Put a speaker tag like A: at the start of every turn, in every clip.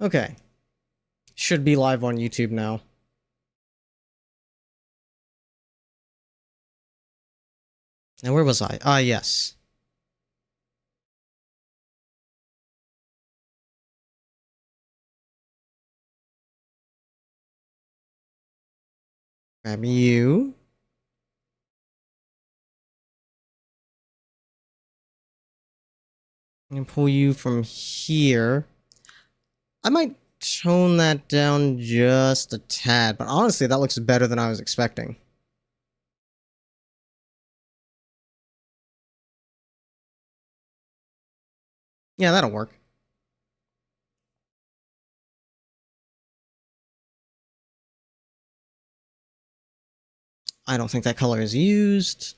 A: Okay. Should be live on YouTube now. Now, where was I? Ah, yes. Grab you. And pull you from here. I might tone that down just a tad, but honestly, that looks better than I was expecting. Yeah, that'll work. I don't think that color is used.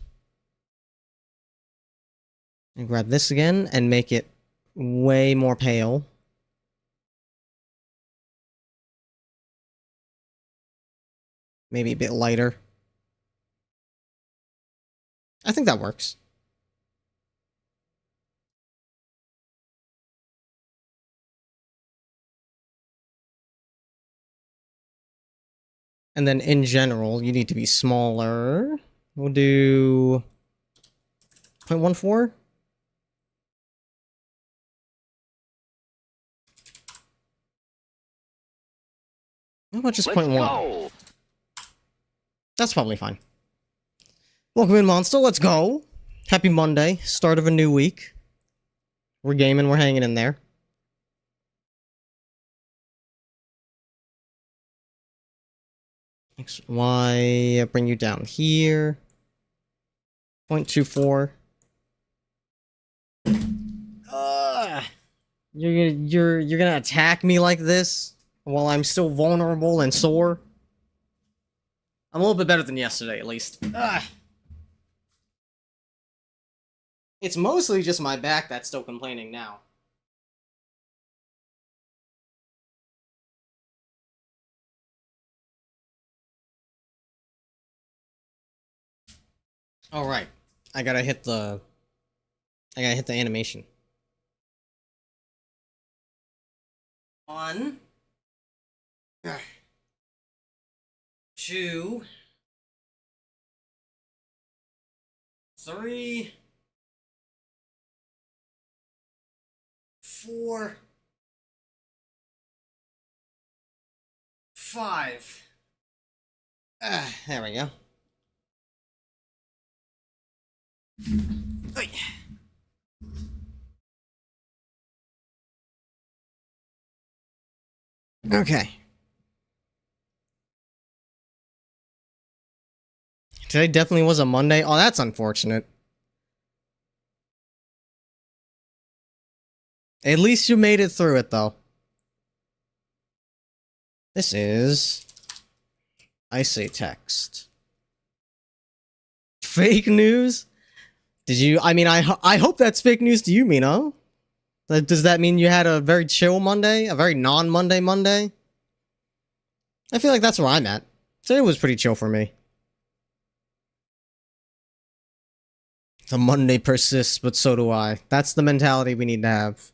A: And grab this again and make it way more pale. Maybe a bit lighter. I think that works. And then in general, you need to be smaller. We'll do 0.14. How about just 0.1? That's probably fine. Welcome in, Monster. Let's go. Happy Monday. Start of a new week. We're gaming. We're hanging in there. X, Y, bring you down here. 0.24. You're gonna attack me like this while I'm still vulnerable and sore. I'm a little bit better than yesterday, at least. It's mostly just my back that's still complaining now. All right, I gotta hit the animation. 1, 2, 3, 4, 5. There we go. Okay. Today definitely was a Monday. Oh, that's unfortunate. At least you made it through it, though. This is... I say text. Fake news? Did you... I mean, I hope that's fake news to you, Mino. Does that mean you had a very chill Monday? A very non-Monday Monday? I feel like that's where I'm at. Today was pretty chill for me. The Monday persists, but so do I. That's the mentality we need to have.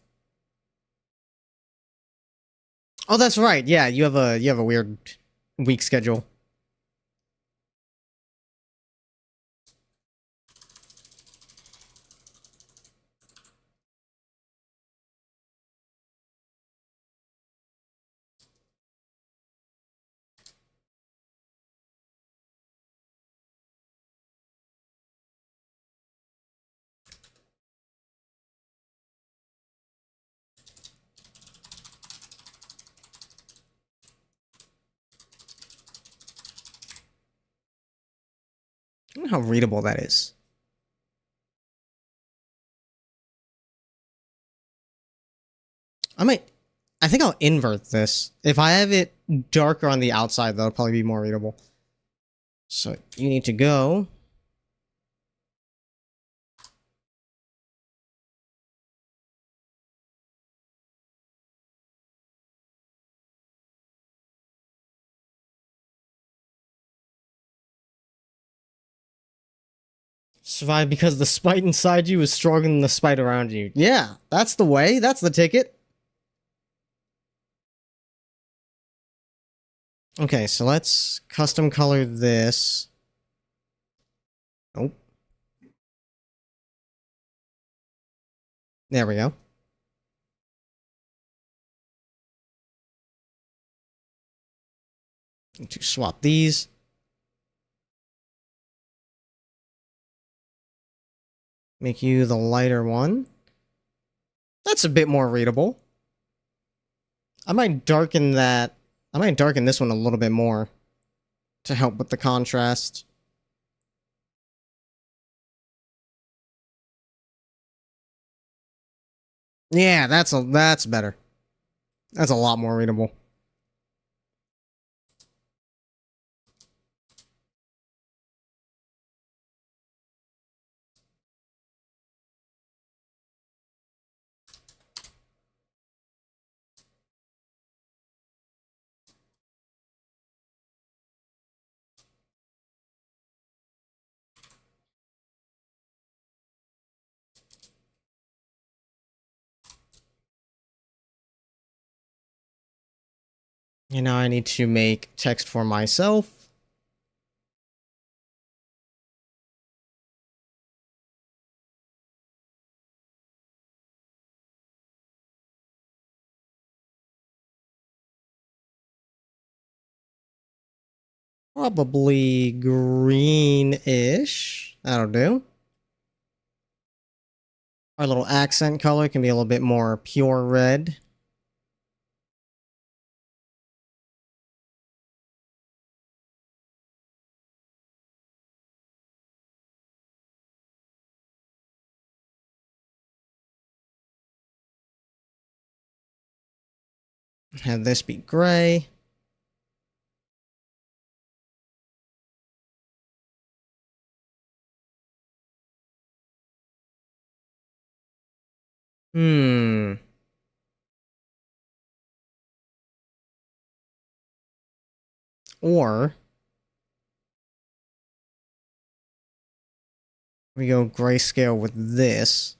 A: Oh, that's right. Yeah, you have a weird week schedule. I don't know how readable that is. I think I'll invert this. If I have it darker on the outside, that'll probably be more readable. So you need to go. Survive because the spite inside you is stronger than the spite around you. Yeah, that's the way. That's the ticket. Okay, so let's custom color this. Oh. There we go. Need to swap these. Make you the lighter one. That's a bit more readable. I might darken that. I might darken this one a little bit more to help with the contrast. Yeah, that's better. That's a lot more readable. And now I need to make text for myself. Probably greenish. That'll do. Our little accent color can be a little bit more pure red. Have this be gray. Or we go grayscale with this.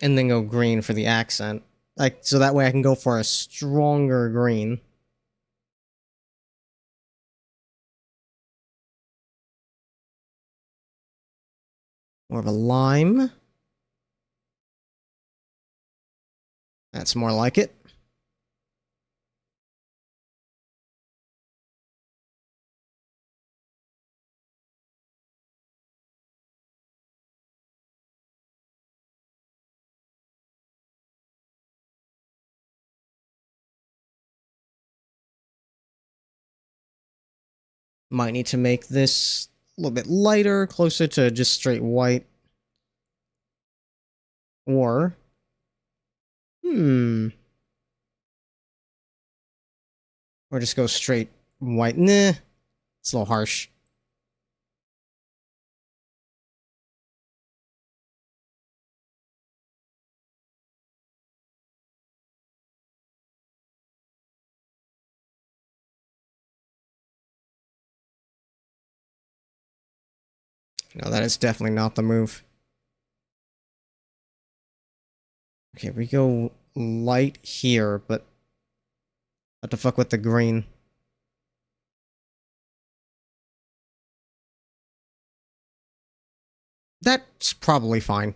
A: And then go green for the accent. Like, so that way I can go for a stronger green. More of a lime. That's more like it. Might need to make this a little bit lighter, closer to just straight white. Or... Or just go straight white. Nah. It's a little harsh. No, that is definitely not the move. Okay, we go light here, but what the fuck with the green? That's probably fine.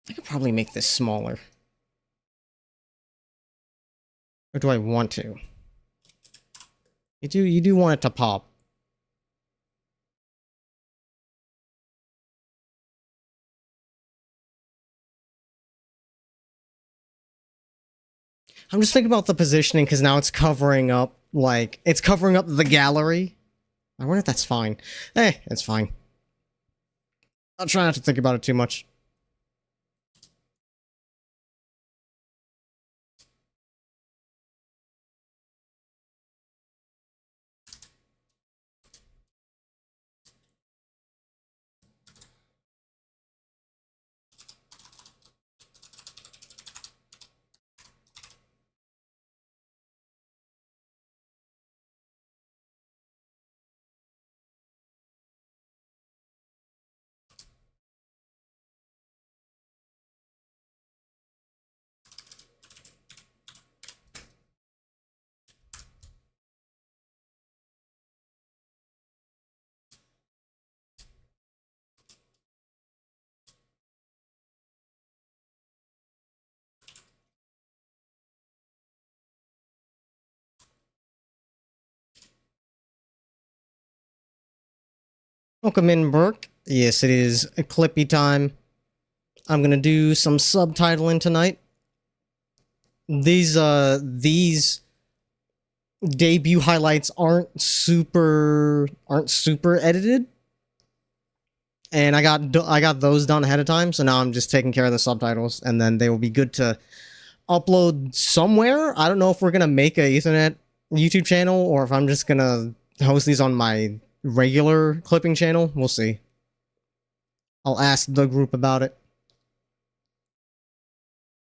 A: I could probably make this smaller. Or do I want to? You do want it to pop. I'm just thinking about the positioning because now it's covering up, like, it's covering up the gallery. I wonder if that's fine. It's fine. I'll try not to think about it too much. Welcome in, Burke. Yes, it is a Clippy time. I'm gonna do some subtitling tonight. These debut highlights aren't super edited, and I got those done ahead of time. So now I'm just taking care of the subtitles, and then they will be good to upload somewhere. I don't know if we're gonna make a Ethernet YouTube channel or if I'm just gonna host these on my regular clipping channel. We'll see. I'll ask the group about it.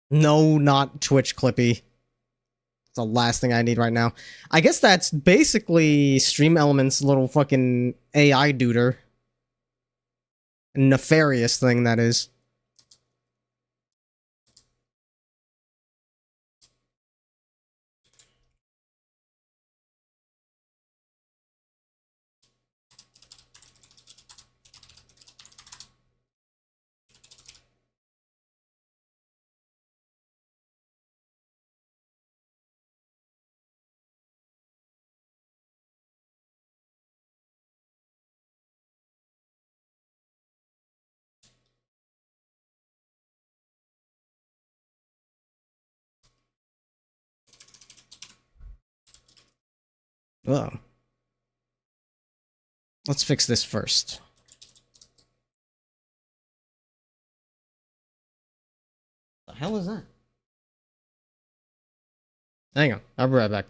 A: No, not Twitch Clippy. It's the last thing I need right now. I guess that's basically Stream Elements' little fucking AI duder. Nefarious thing, that is. Oh. Let's fix this first. The hell is that? Hang on, I'll be right back.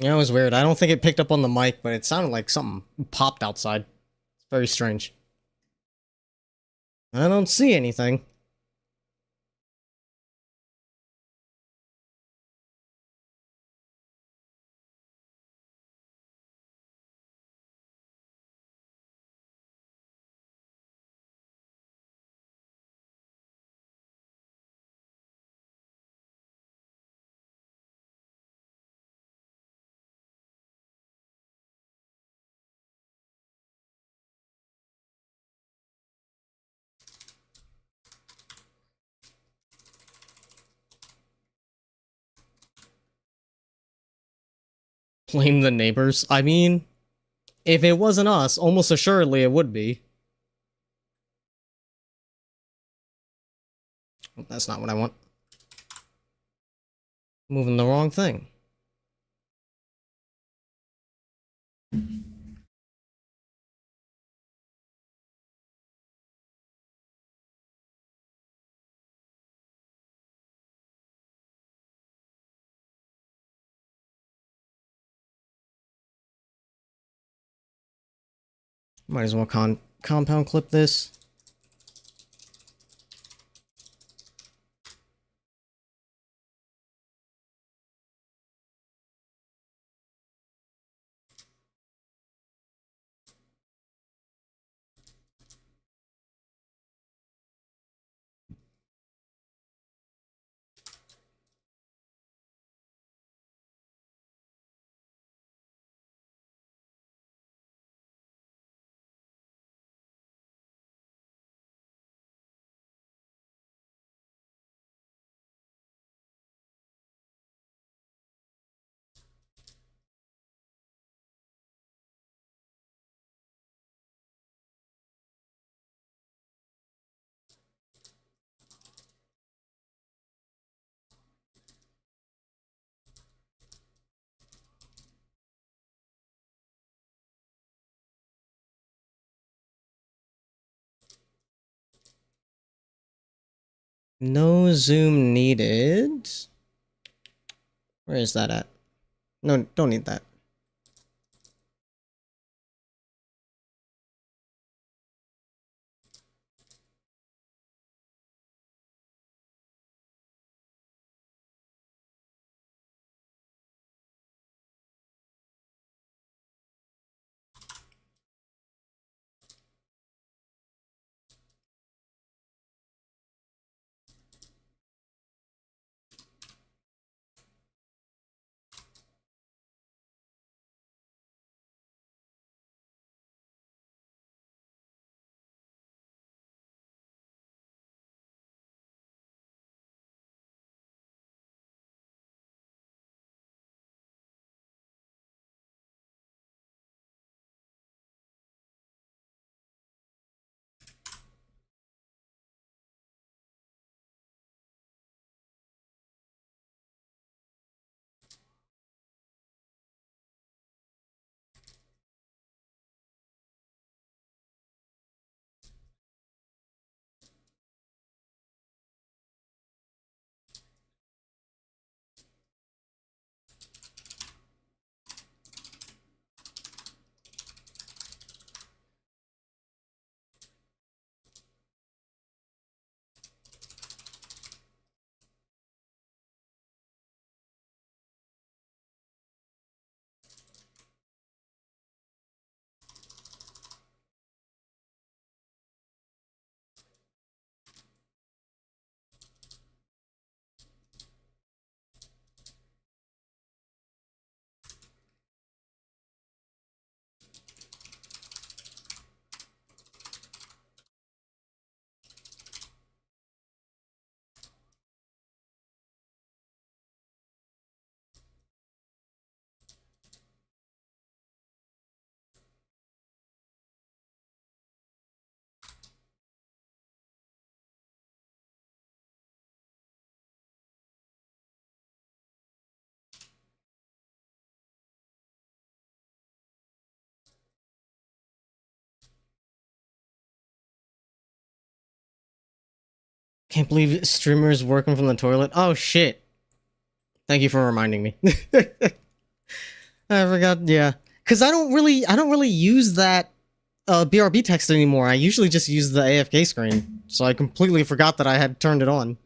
A: Yeah, it was weird. I don't think it picked up on the mic, but it sounded like something popped outside. It's very strange. I don't see anything. Blame the neighbors. I mean, if it wasn't us, almost assuredly it would be. That's not what I want. Moving the wrong thing. Might as well compound clip this. No zoom needed. Where is that at? No, don't need that. Can't believe streamers working from the toilet. Oh shit. Thank you for reminding me. I forgot, yeah. Cause I don't really use that BRB text anymore. I usually just use the AFK screen. So I completely forgot that I had turned it on.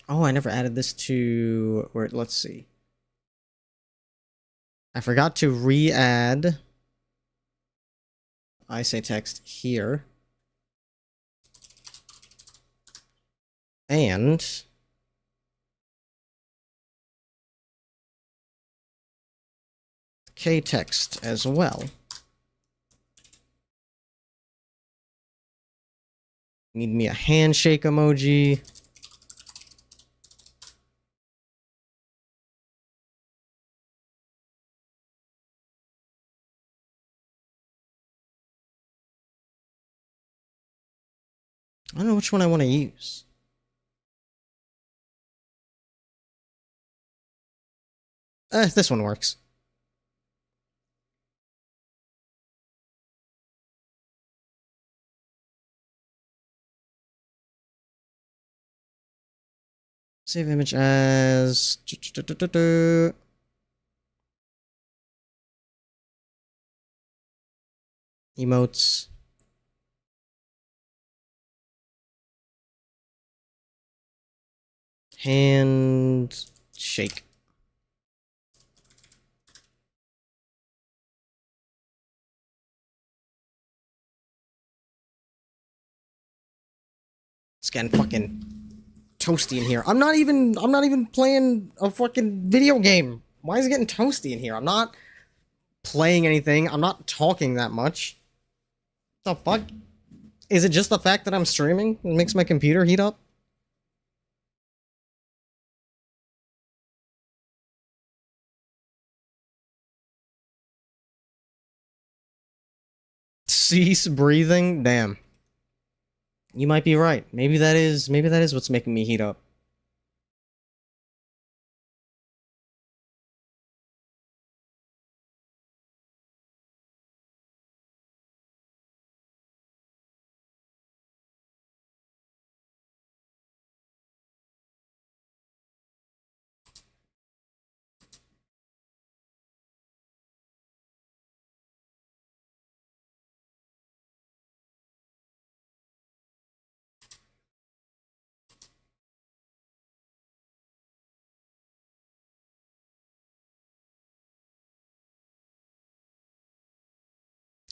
A: Oh, I never added this to... Where, let's see. I forgot to re-add I say text here. And K-text as well. Need me a handshake emoji. I don't know which one I want to use. This one works. Save image as... Emotes. Handshake. It's getting fucking toasty in here. I'm not even playing a fucking video game. Why is it getting toasty in here? I'm not playing anything. I'm not talking that much. The fuck? Is it just the fact that I'm streaming that makes my computer heat up? Cease breathing? Damn. You might be right. Maybe that is what's making me heat up.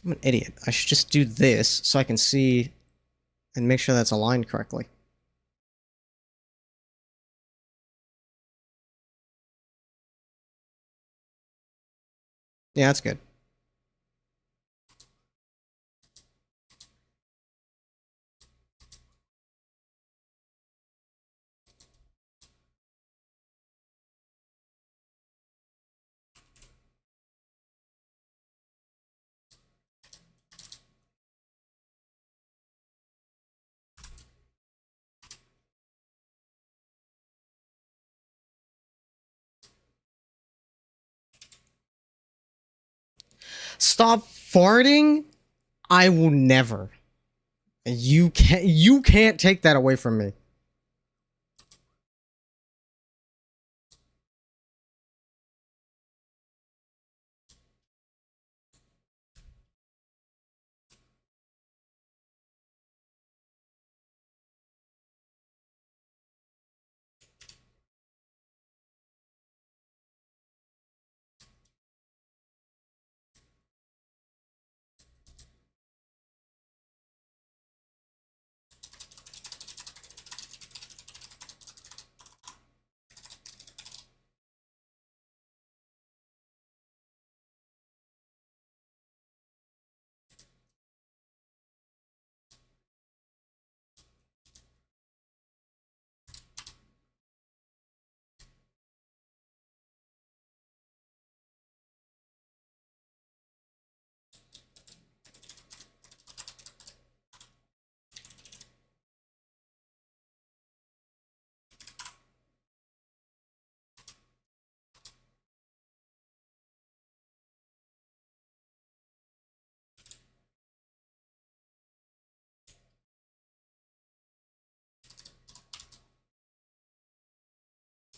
A: I'm an idiot. I should just do this so I can see and make sure that's aligned correctly. Yeah, that's good. Stop farting? I will never. You can't take that away from me.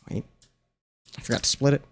A: Wait. I forgot to split it.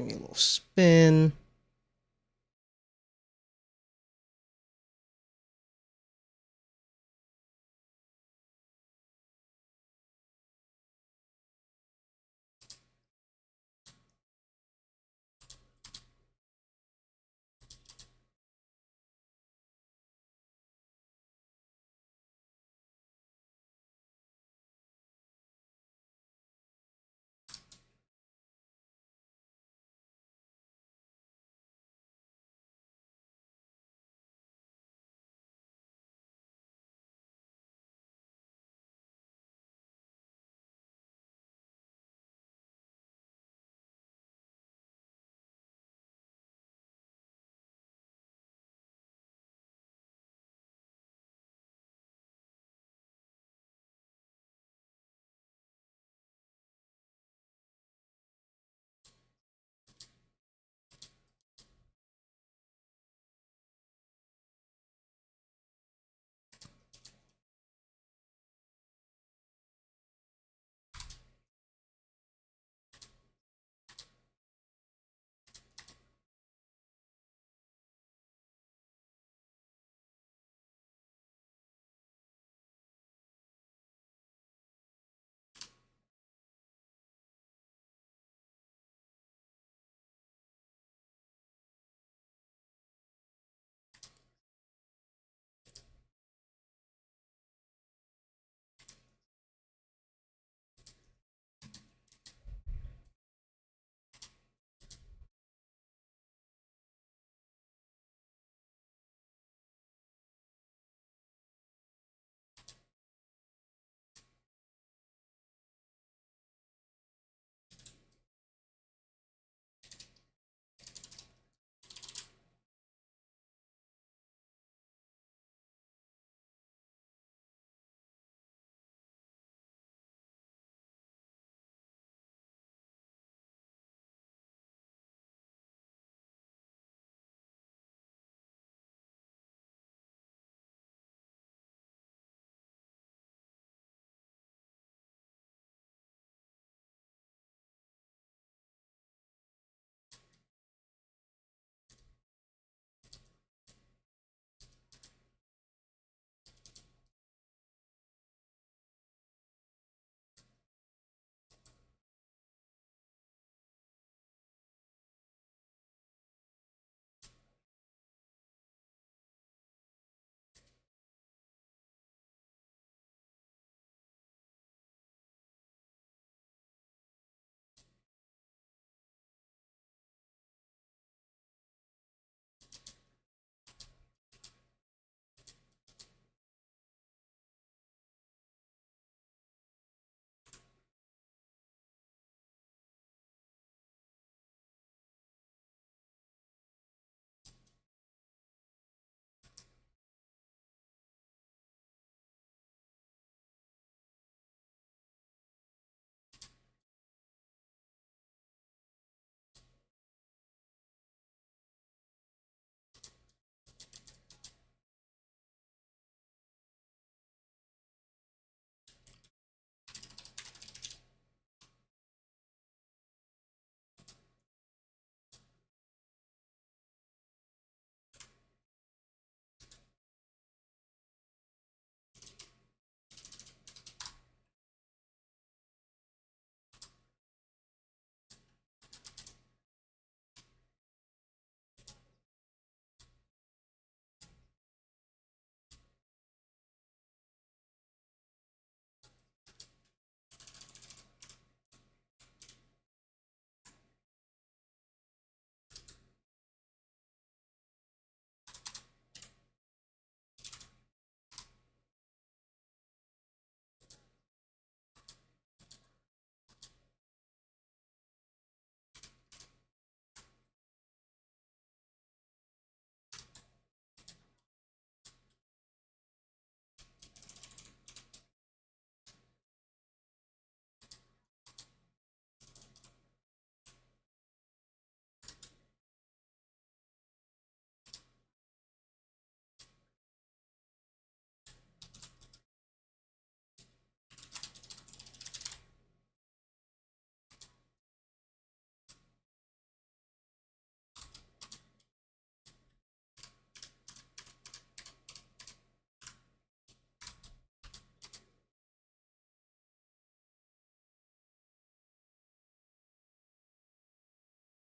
A: Give me a little spin.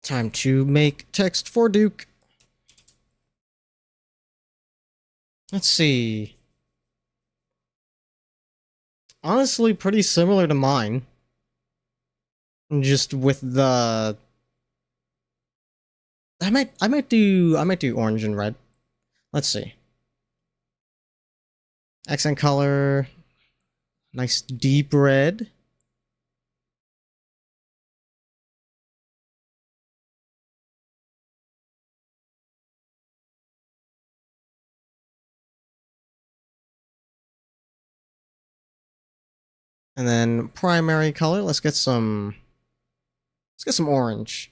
A: Time to make text for Duke. Let's see. Honestly, pretty similar to mine. Just with the I might do orange and red. Let's see. Accent color. Nice deep red. And then primary color, let's get some orange.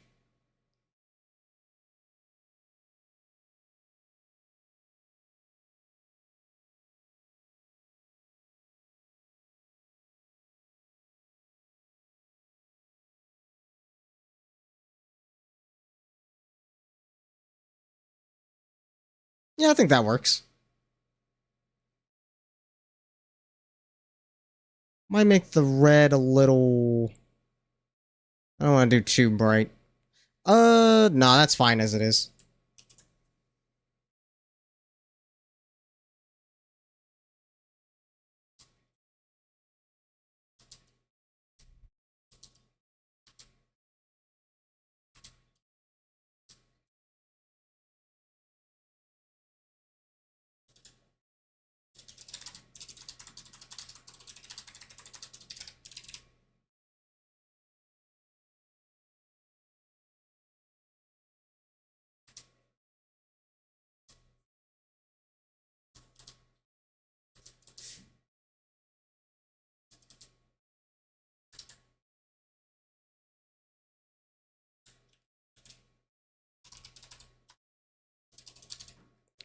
A: Yeah, I think that works. Might make the red a little... I don't want to do too bright. No, that's fine as it is.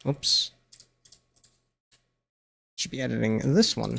A: Oops. Should be editing this one.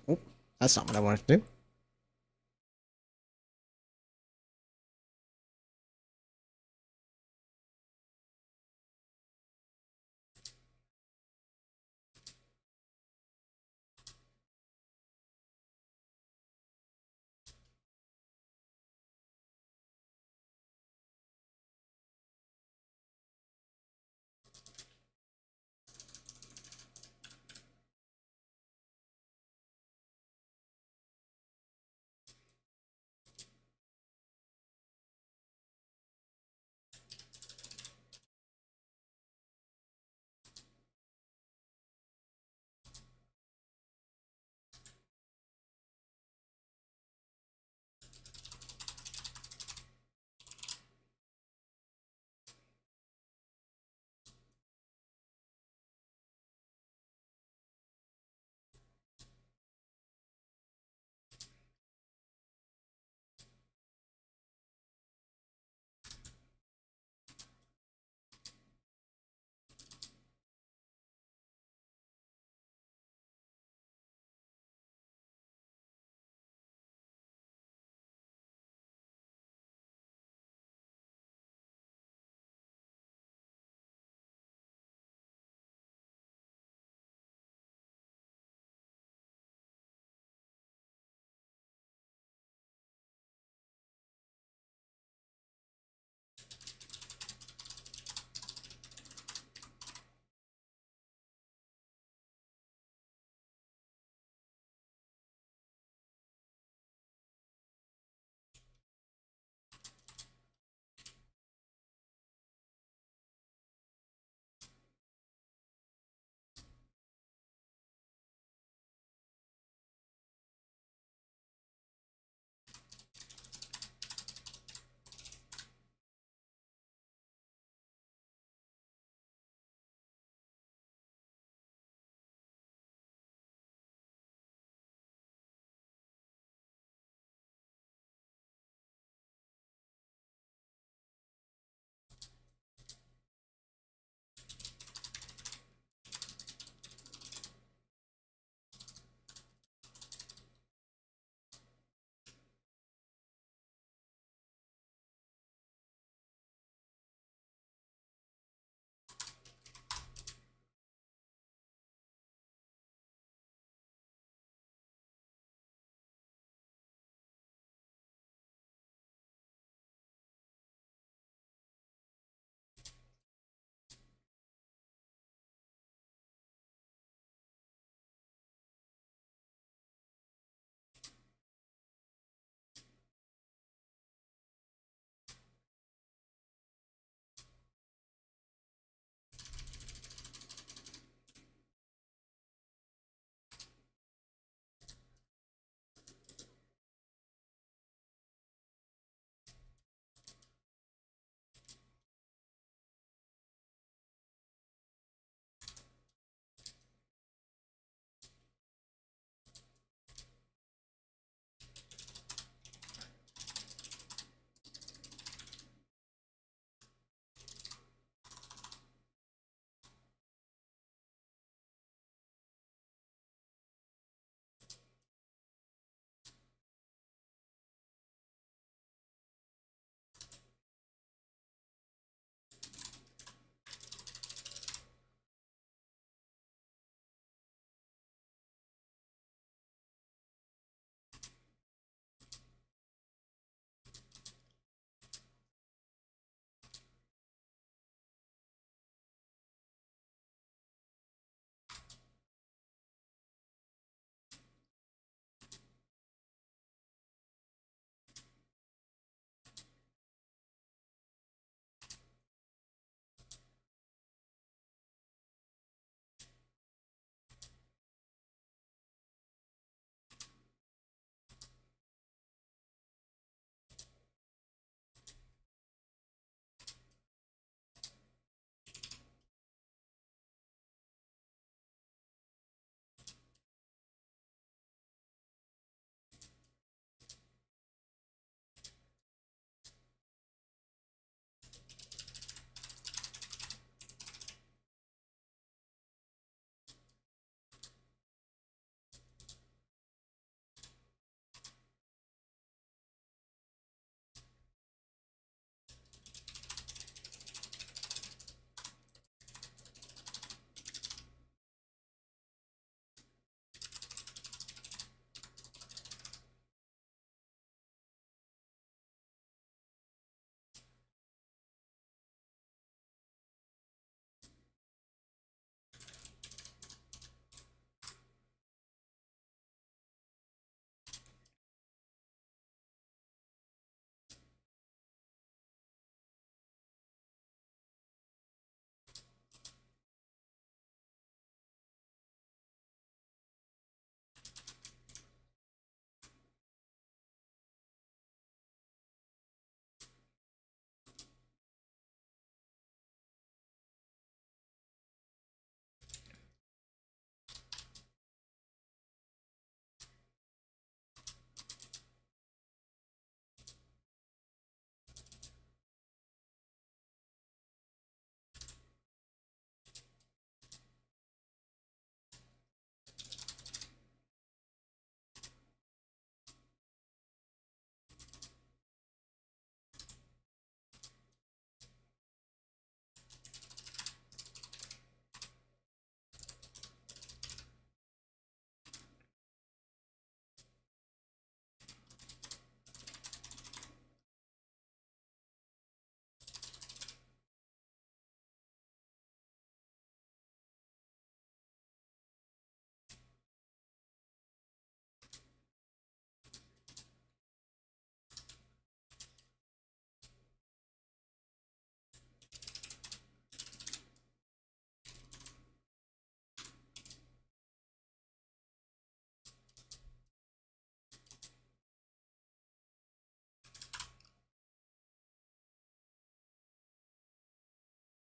A: Oh, that's not what I wanted to do.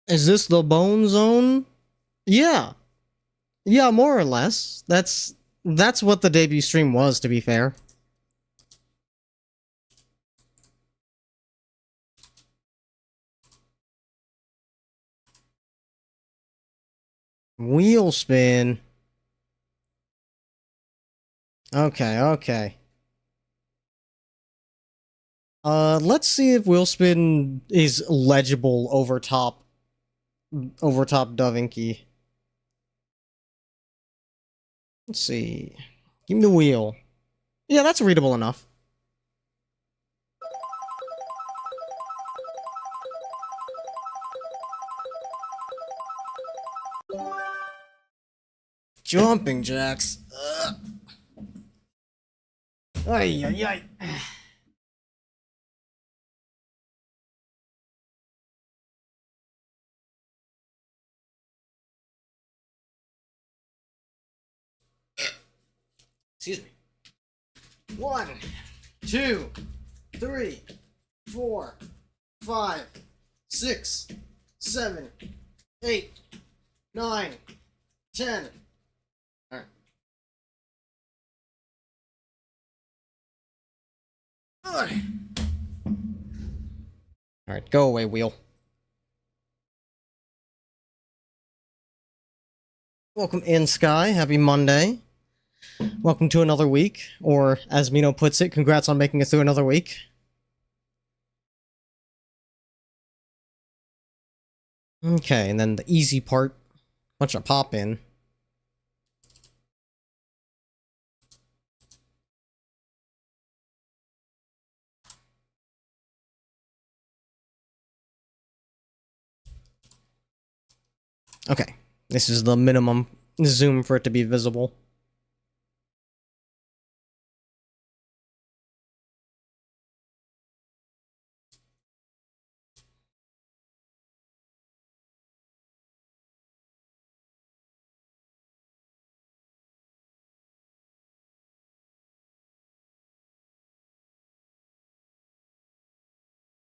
A: Is this the bone zone? Yeah. Yeah, more or less. That's what the debut stream was, to be fair. Wheel spin. Okay, okay. Let's see if wheel spin is legible over top Da Vinci. Let's see. Give me the wheel. Yeah, that's readable enough. Jumping jacks. Ay, ay, ay. Excuse me. 1, 2, 3, 4, 5, 6, 7, 8, 9, 10. All right. All right, go away, wheel. Welcome in, Sky. Happy Monday. Welcome to another week, or as Mino puts it, congrats on making it through another week. Okay, and then the easy part, bunch of pop in. Okay, this is the minimum zoom for it to be visible.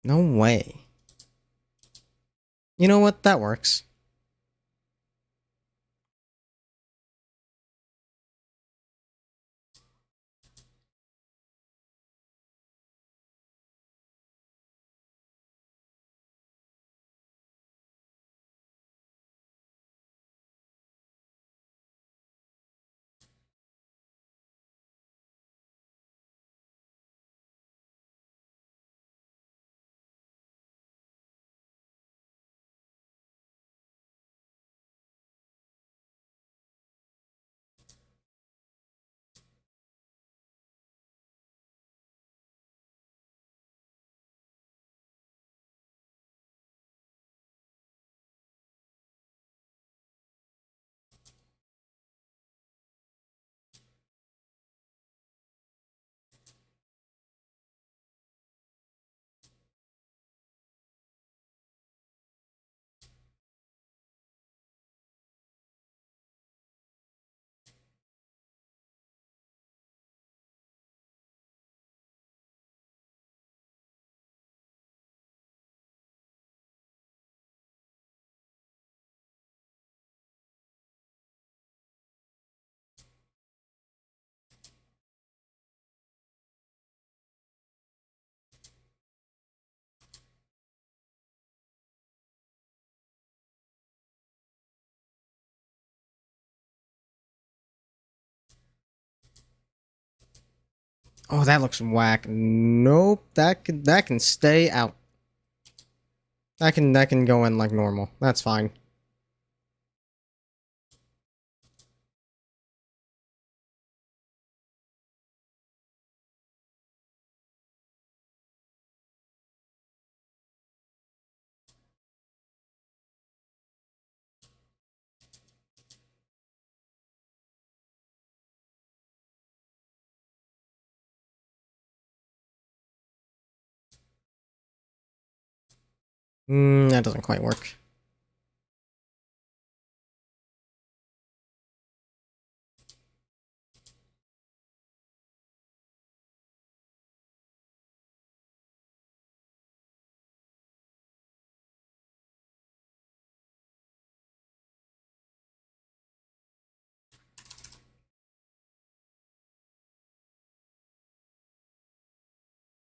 A: No way. You know what? That works. Oh, that looks whack. Nope, that can stay out. That can go in like normal. That's fine. That doesn't quite work.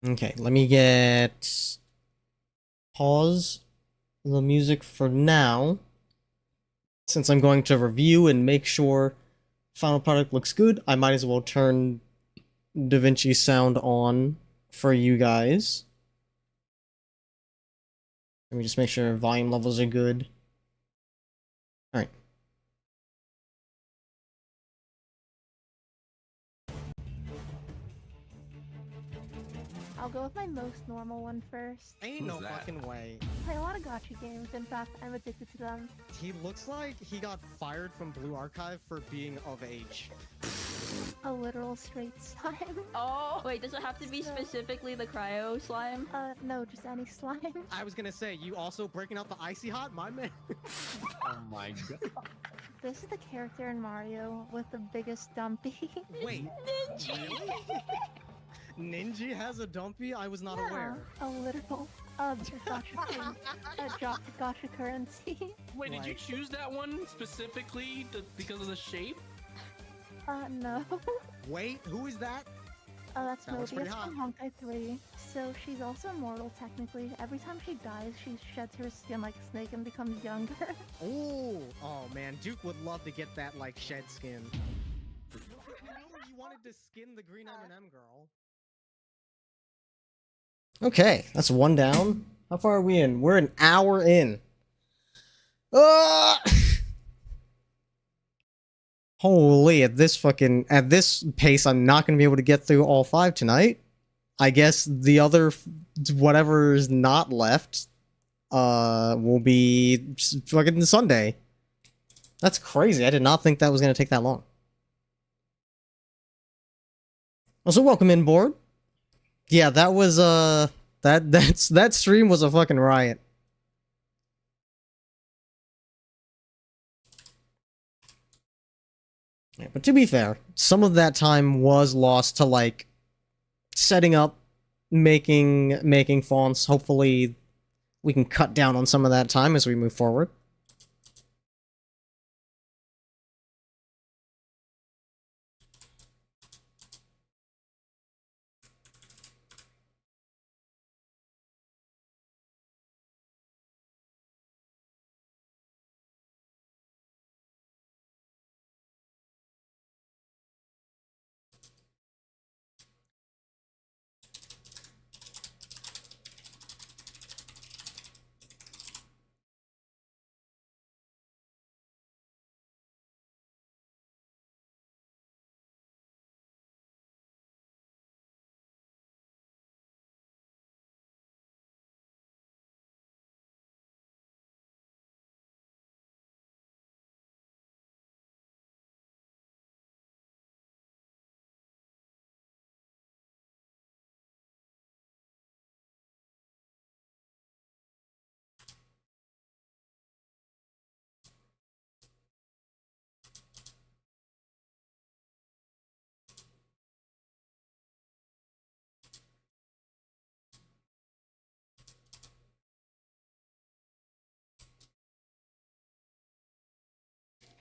A: Okay, let me get pause the music for now, since I'm going to review and make sure final product looks good. I might as well turn DaVinci sound on for you guys. Let me just make sure volume levels are good. All right.
B: I'll go with my most normal one first.
A: Ain't no fucking way.
B: I play a lot of gacha games. In fact, I'm addicted to them.
A: He looks like he got fired from Blue Archive for being of age.
B: A literal straight slime.
C: Oh, wait, does it have to be specifically the cryo slime?
B: No, just any slime.
A: I was gonna say, you also breaking out the icy hot, my man.
D: Oh my god.
B: This is the character in Mario with the biggest dumpy.
A: Wait, really? Ninja has a dumpy? I was not
B: Yeah,
A: aware.
B: a literal gotcha currency.
D: Wait, did you
A: Like-
D: choose that one specifically because of the shape?
B: No.
A: Wait, who is that?
B: That's
A: That looks pretty
B: Mobius from Honkai 3. So she's also immortal technically. Every time she dies, she sheds her skin like a snake and becomes younger.
A: Oh man, Duke would love to get that like shed skin. You wanted to skin the green M&M girl. Okay, that's one down. How far are we in? We're an hour in. Holy, at this pace, I'm not gonna be able to get through all 5 tonight. I guess the other whatever is not left will be fucking Sunday. That's crazy. I did not think that was gonna take that long. Also, welcome in board. Yeah, that was that stream was a fucking riot. Yeah, but to be fair, some of that time was lost to like setting up, making fonts. Hopefully, we can cut down on some of that time as we move forward.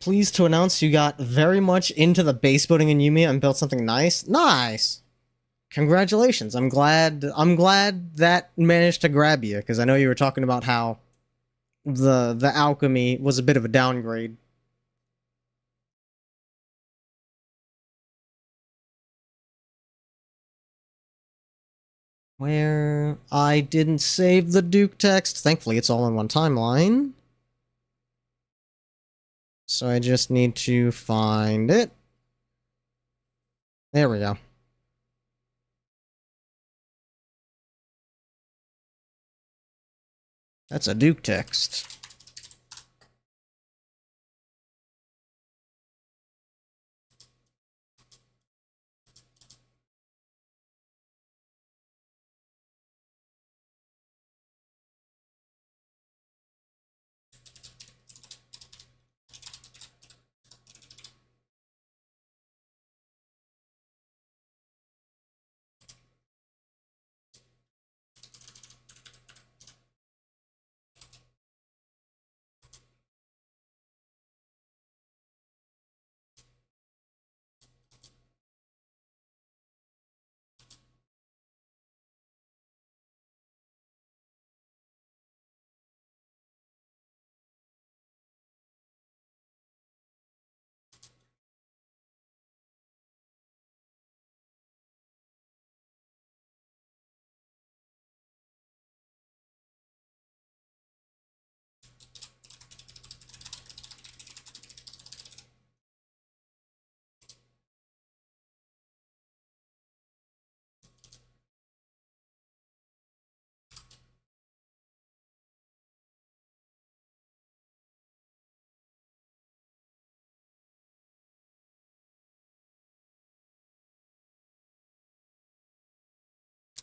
A: Pleased to announce you got very much into the base building in Yumiya and built something nice. Nice! Congratulations. I'm glad that managed to grab you, because I know you were talking about how the alchemy was a bit of a downgrade. Where I didn't save the Duke text. Thankfully, it's all in one timeline. So I just need to find it. There we go. That's a Duke text.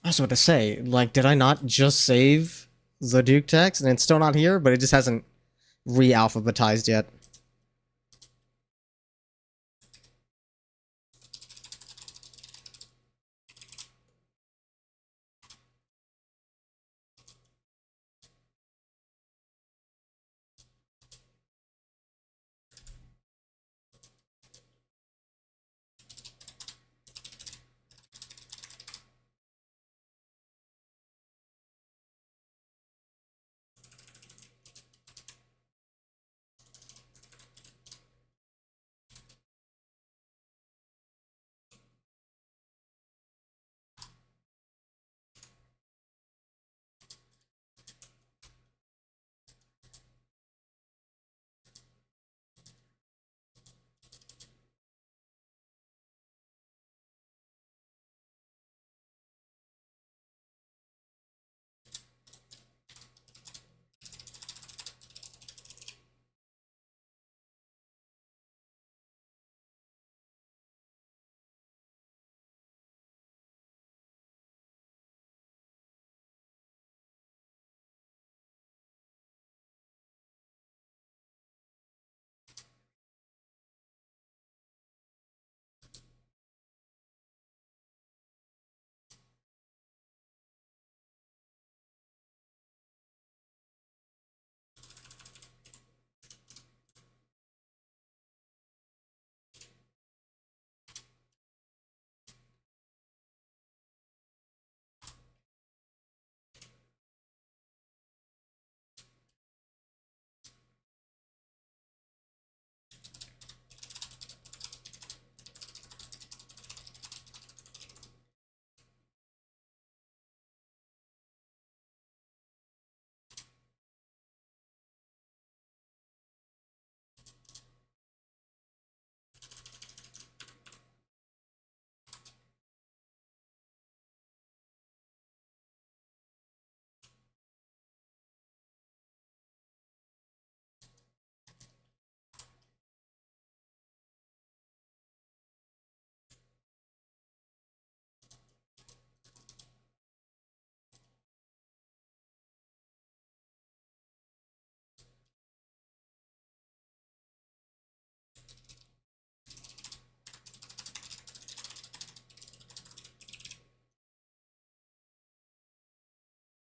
A: I was about to say, like, did I not just save the Duke text and it's still not here, but it just hasn't re-alphabetized yet?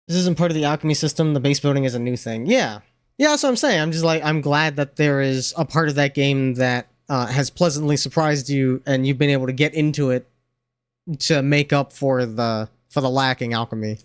A: This isn't part of the alchemy system. The base building is a new thing. Yeah. Yeah, that's what I'm saying. I'm just like, I'm glad that there is a part of that game that has pleasantly surprised you and you've been able to get into it to make up for the lacking alchemy.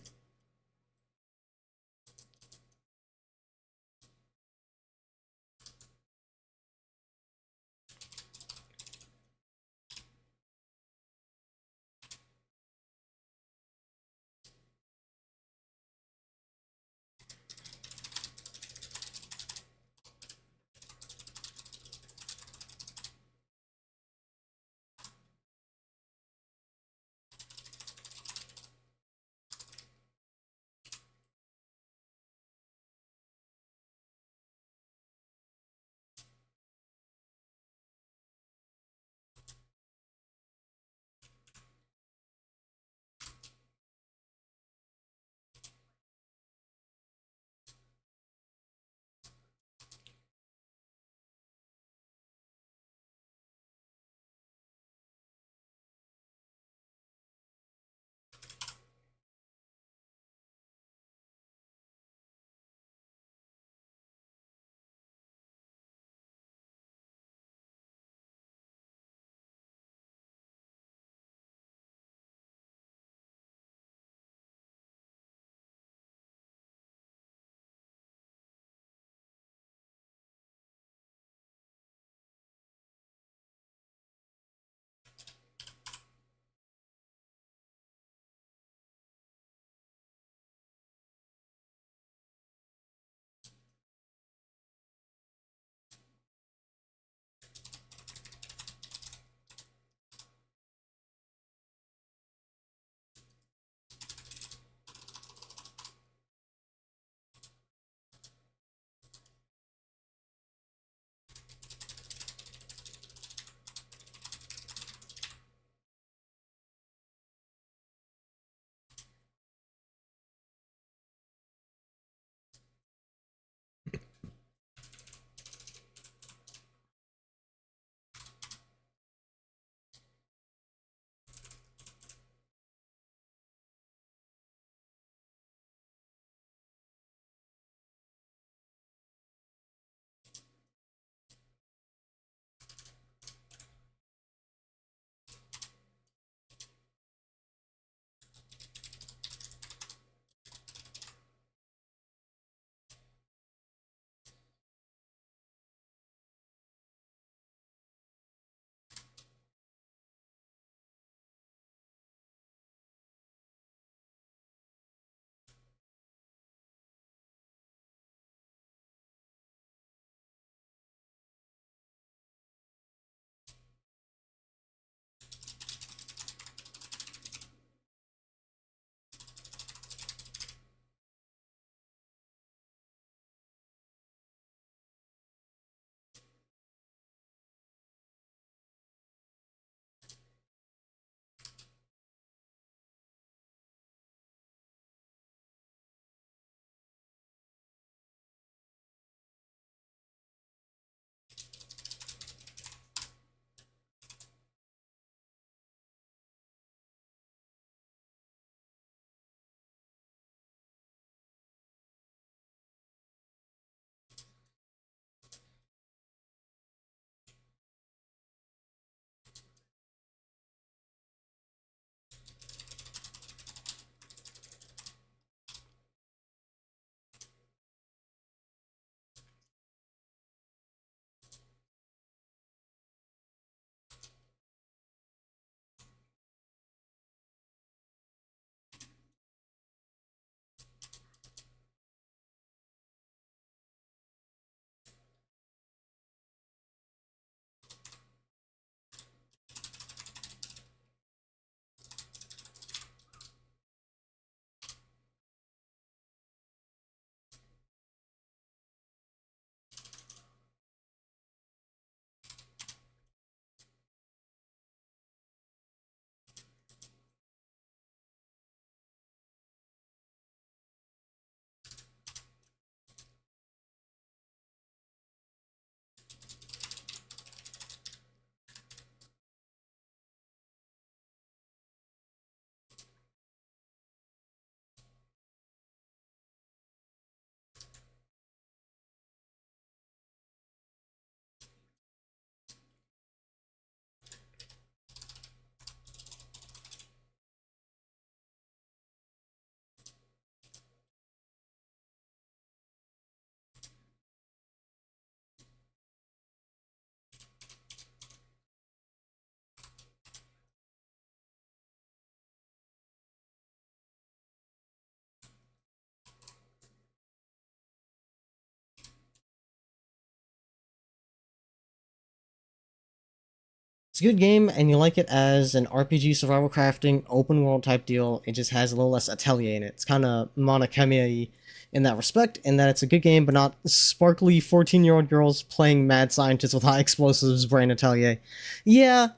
A: It's a good game, and you like it as an RPG survival crafting open world type deal. It just has a little less atelier in it. It's kind of Monokami in that respect, in that it's a good game, but not sparkly 14-year-old girls playing mad scientists with high explosives brain atelier. Yeah,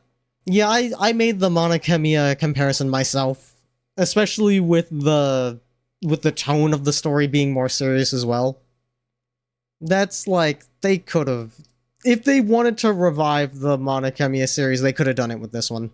A: I made the Monokami comparison myself, especially with the tone of the story being more serious as well. That's like, they could have, if they wanted to revive the Monokami series, they could have done it with this one.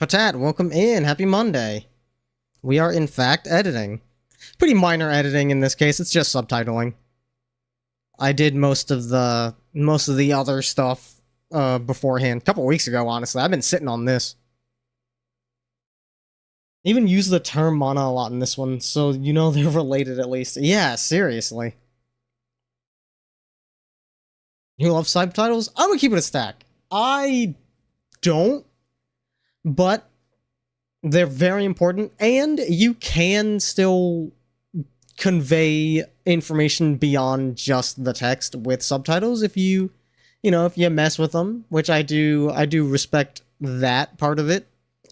A: Patat, welcome in. Happy Monday. We are in fact editing. Pretty minor editing in this case. It's just subtitling. I did most of the other stuff beforehand. A couple weeks ago, honestly. I've been sitting on this. Even use the term mana a lot in this one, so you know they're related at least. Yeah, seriously. You love subtitles? I'm gonna keep it a stack. I don't, but they're very important, and you can still convey information beyond just the text with subtitles if if you mess with them, which I do respect that part of it.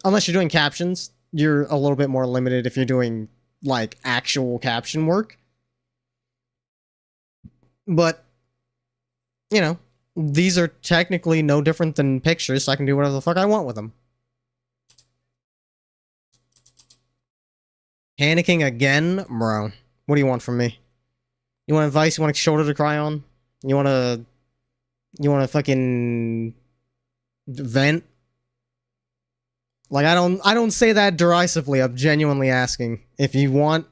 A: Unless you're doing captions, you're a little bit more limited if you're doing like actual caption work. But these are technically no different than pictures, so I can do whatever the fuck I want with them. Panicking again? Bro, what do you want from me? You want advice? You want a shoulder to cry on? You want to fucking vent? Like, I don't say that derisively. I'm genuinely asking. If you want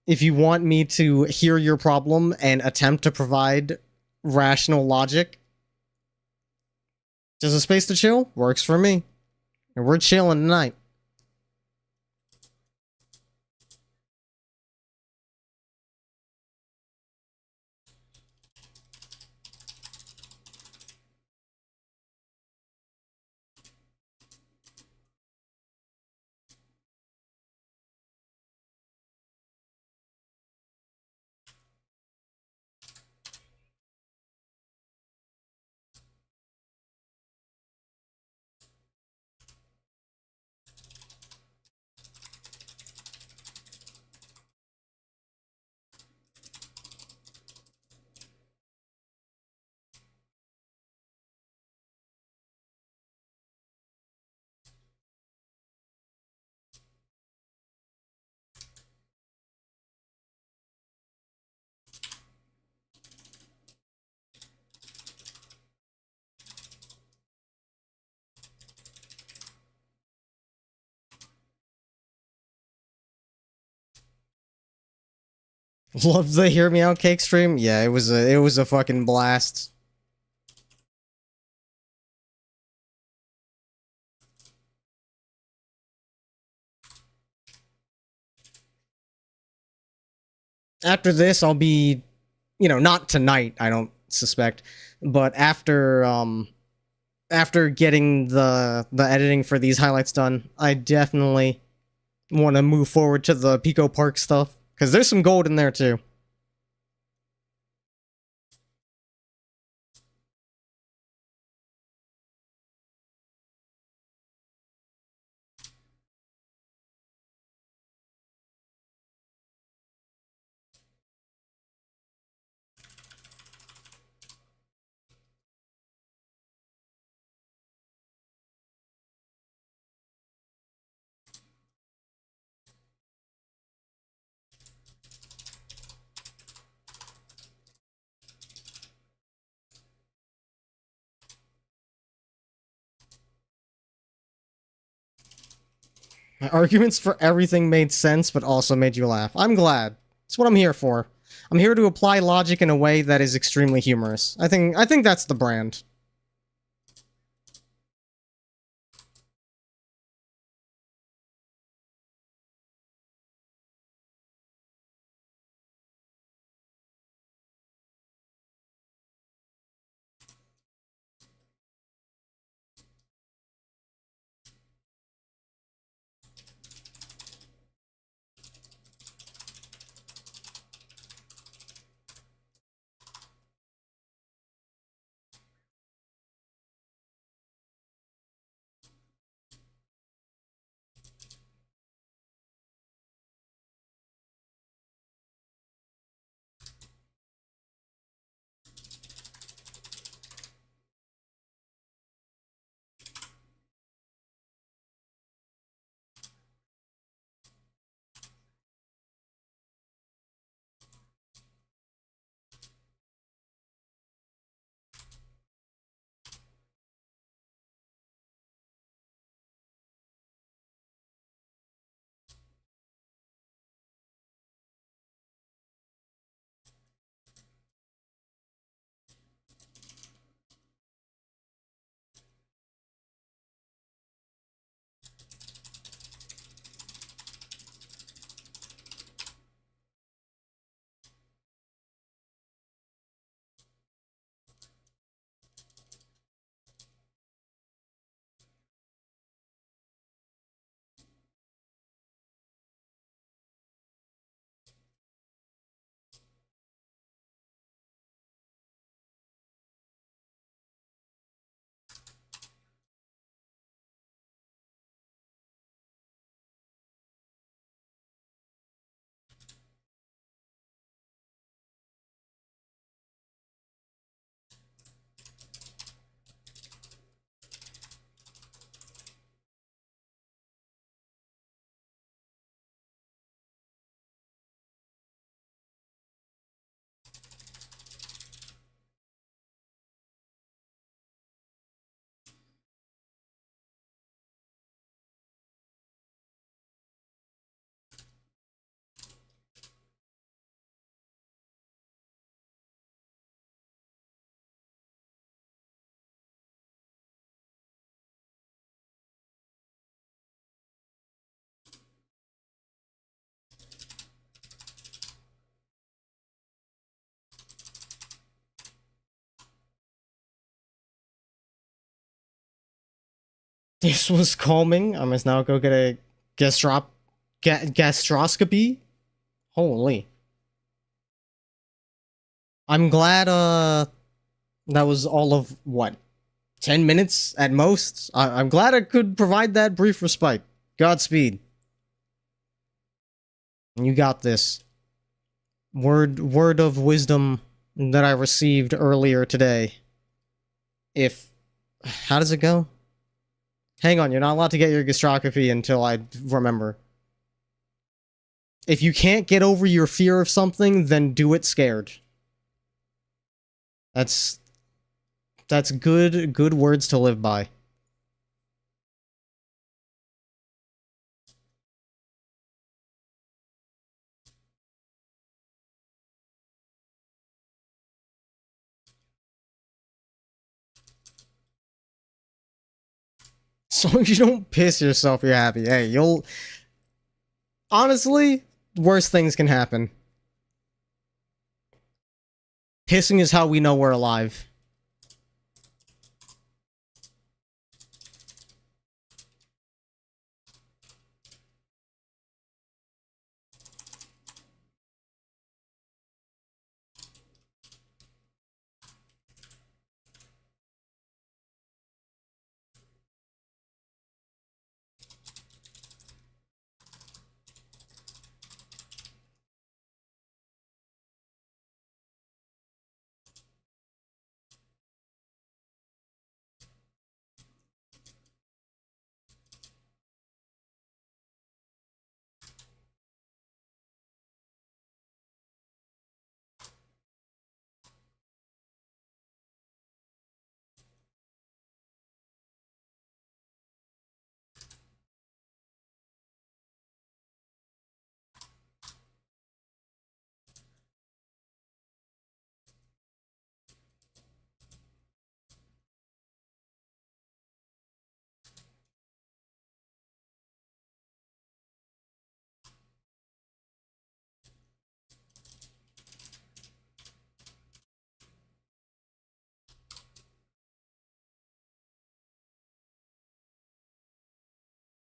A: me to hear your problem and attempt to provide rational logic, just a space to chill works for me. And we're chilling tonight. Love the Hear Me Out Cake stream? Yeah, it was a fucking blast. After this, I'll be, not tonight, I don't suspect, but after getting the editing for these highlights done, I definitely want to move forward to the Pico Park stuff, because there's some gold in there too. My arguments for everything made sense, but also made you laugh. I'm glad. That's what I'm here for. I'm here to apply logic in a way that is extremely humorous. I think that's the brand. This was calming. I must now go get a gastroscopy. Holy. I'm glad, that was all of, what, 10 minutes at most? I'm glad I could provide that brief respite. Godspeed. You got this. Word of wisdom that I received earlier today. How does it go? Hang on, you're not allowed to get your gastroscopy until I remember. If you can't get over your fear of something, then do it scared. That's good words to live by. So long as you don't piss yourself, you're happy. Hey, you'll... Honestly, worse things can happen. Pissing is how we know we're alive.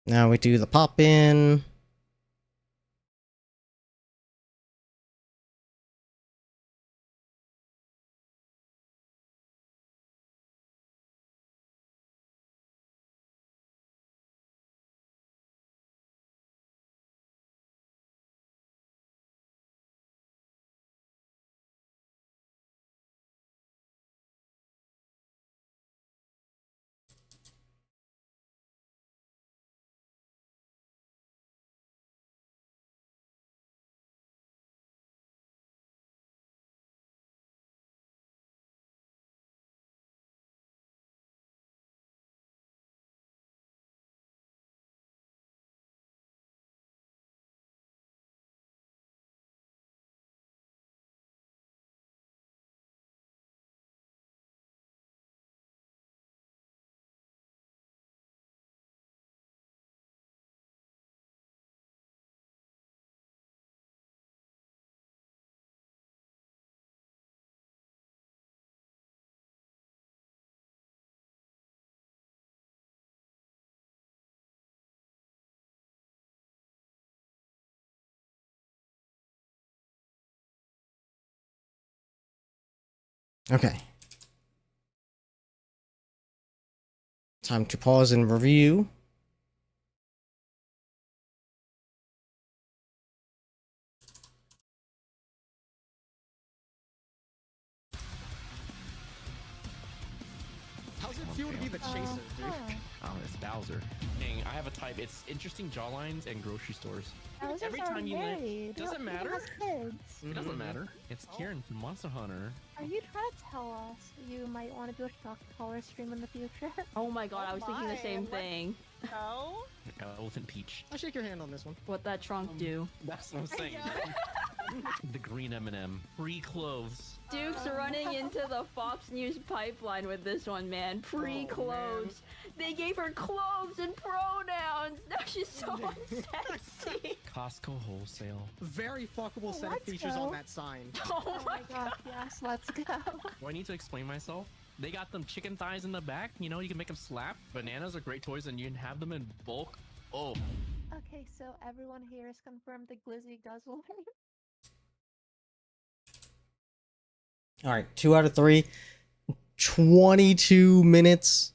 A: Now we do the pop in. Okay. Time to pause and review. How's it feel to be the chaser, dude?
D: Oh, it's Bowser. Dang, I have a type. It's interesting jawlines and grocery stores.
B: Bowser's
D: Every
B: already
D: time you land,
B: married.
D: doesn't
B: He
D: matter.
B: has kids.
D: It doesn't matter. It's Kieran from Monster Hunter.
B: Are you trying to tell us you might want to do a shock collar stream in the future?
C: Oh my god,
E: Oh
C: I was thinking the
E: my,
C: same
E: what?
C: thing.
E: No.
D: Elephant Peach.
A: I'll shake your hand on this one.
C: What that trunk do?
D: That's what I'm saying. The green M&M. Free clothes.
C: Duke's running into the Fox News pipeline with this one, man. Pre-clothes. They gave her clothes and pronouns. Now she's so unsexy.
D: Costco wholesale.
A: Very fuckable set of
B: Let's
A: features
B: go.
A: on that sign.
C: Oh my god.
B: Yes, let's go.
D: Do I need to explain myself? They got them chicken thighs in the back. You know, you can make them slap. Bananas are great toys and you can have them in bulk. Oh.
B: Okay, so everyone here has confirmed the Glizzy Guzzler.
A: Alright, 2 out of 3. 22 minutes.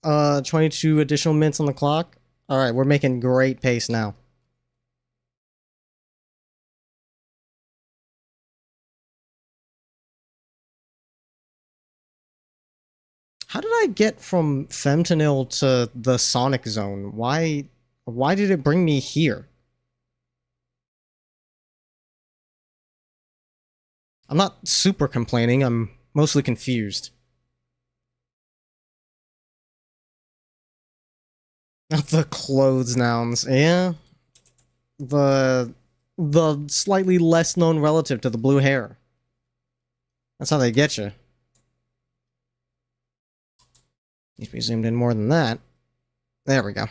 A: 22 additional minutes on the clock. Alright, we're making great pace now. How did I get from Fentanyl to the Sonic Zone? Why did it bring me here? I'm not super complaining, I'm mostly confused. Not the clothes nouns, yeah. The slightly less known relative to the blue hair. That's how they get you. Needs to be zoomed in more than that. There we go.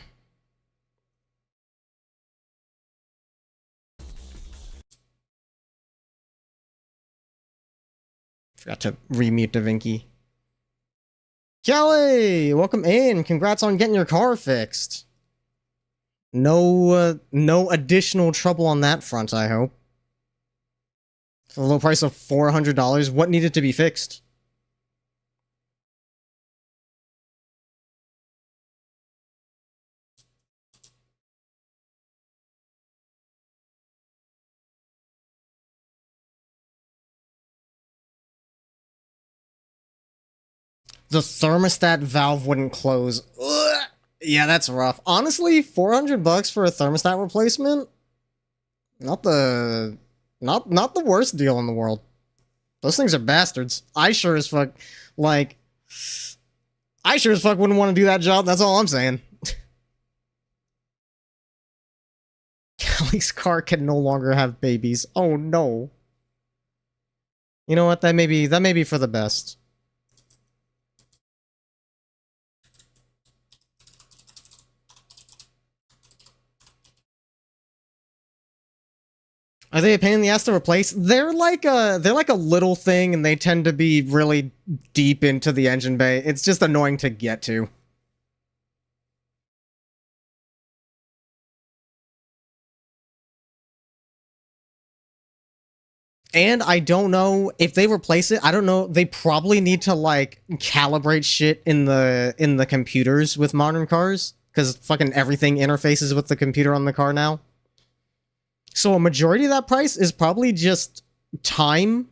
A: Forgot to remute DaVinci. Kelly! Welcome in! Congrats on getting your car fixed. No additional trouble on that front, I hope. For the low price of $400, what needed to be fixed? The thermostat valve wouldn't close. Ugh. Yeah, that's rough. Honestly, $400 for a thermostat replacement? Not the worst deal in the world. Those things are bastards. I sure as fuck wouldn't want to do that job. That's all I'm saying. Kelly's car can no longer have babies. Oh no. You know what? That may be for the best. Are they a pain in the ass to replace? They're like a little thing, and they tend to be really deep into the engine bay. It's just annoying to get to. And I don't know if they replace it. I don't know. They probably need to like calibrate shit in the computers with modern cars because fucking everything interfaces with the computer on the car now. So a majority of that price is probably just time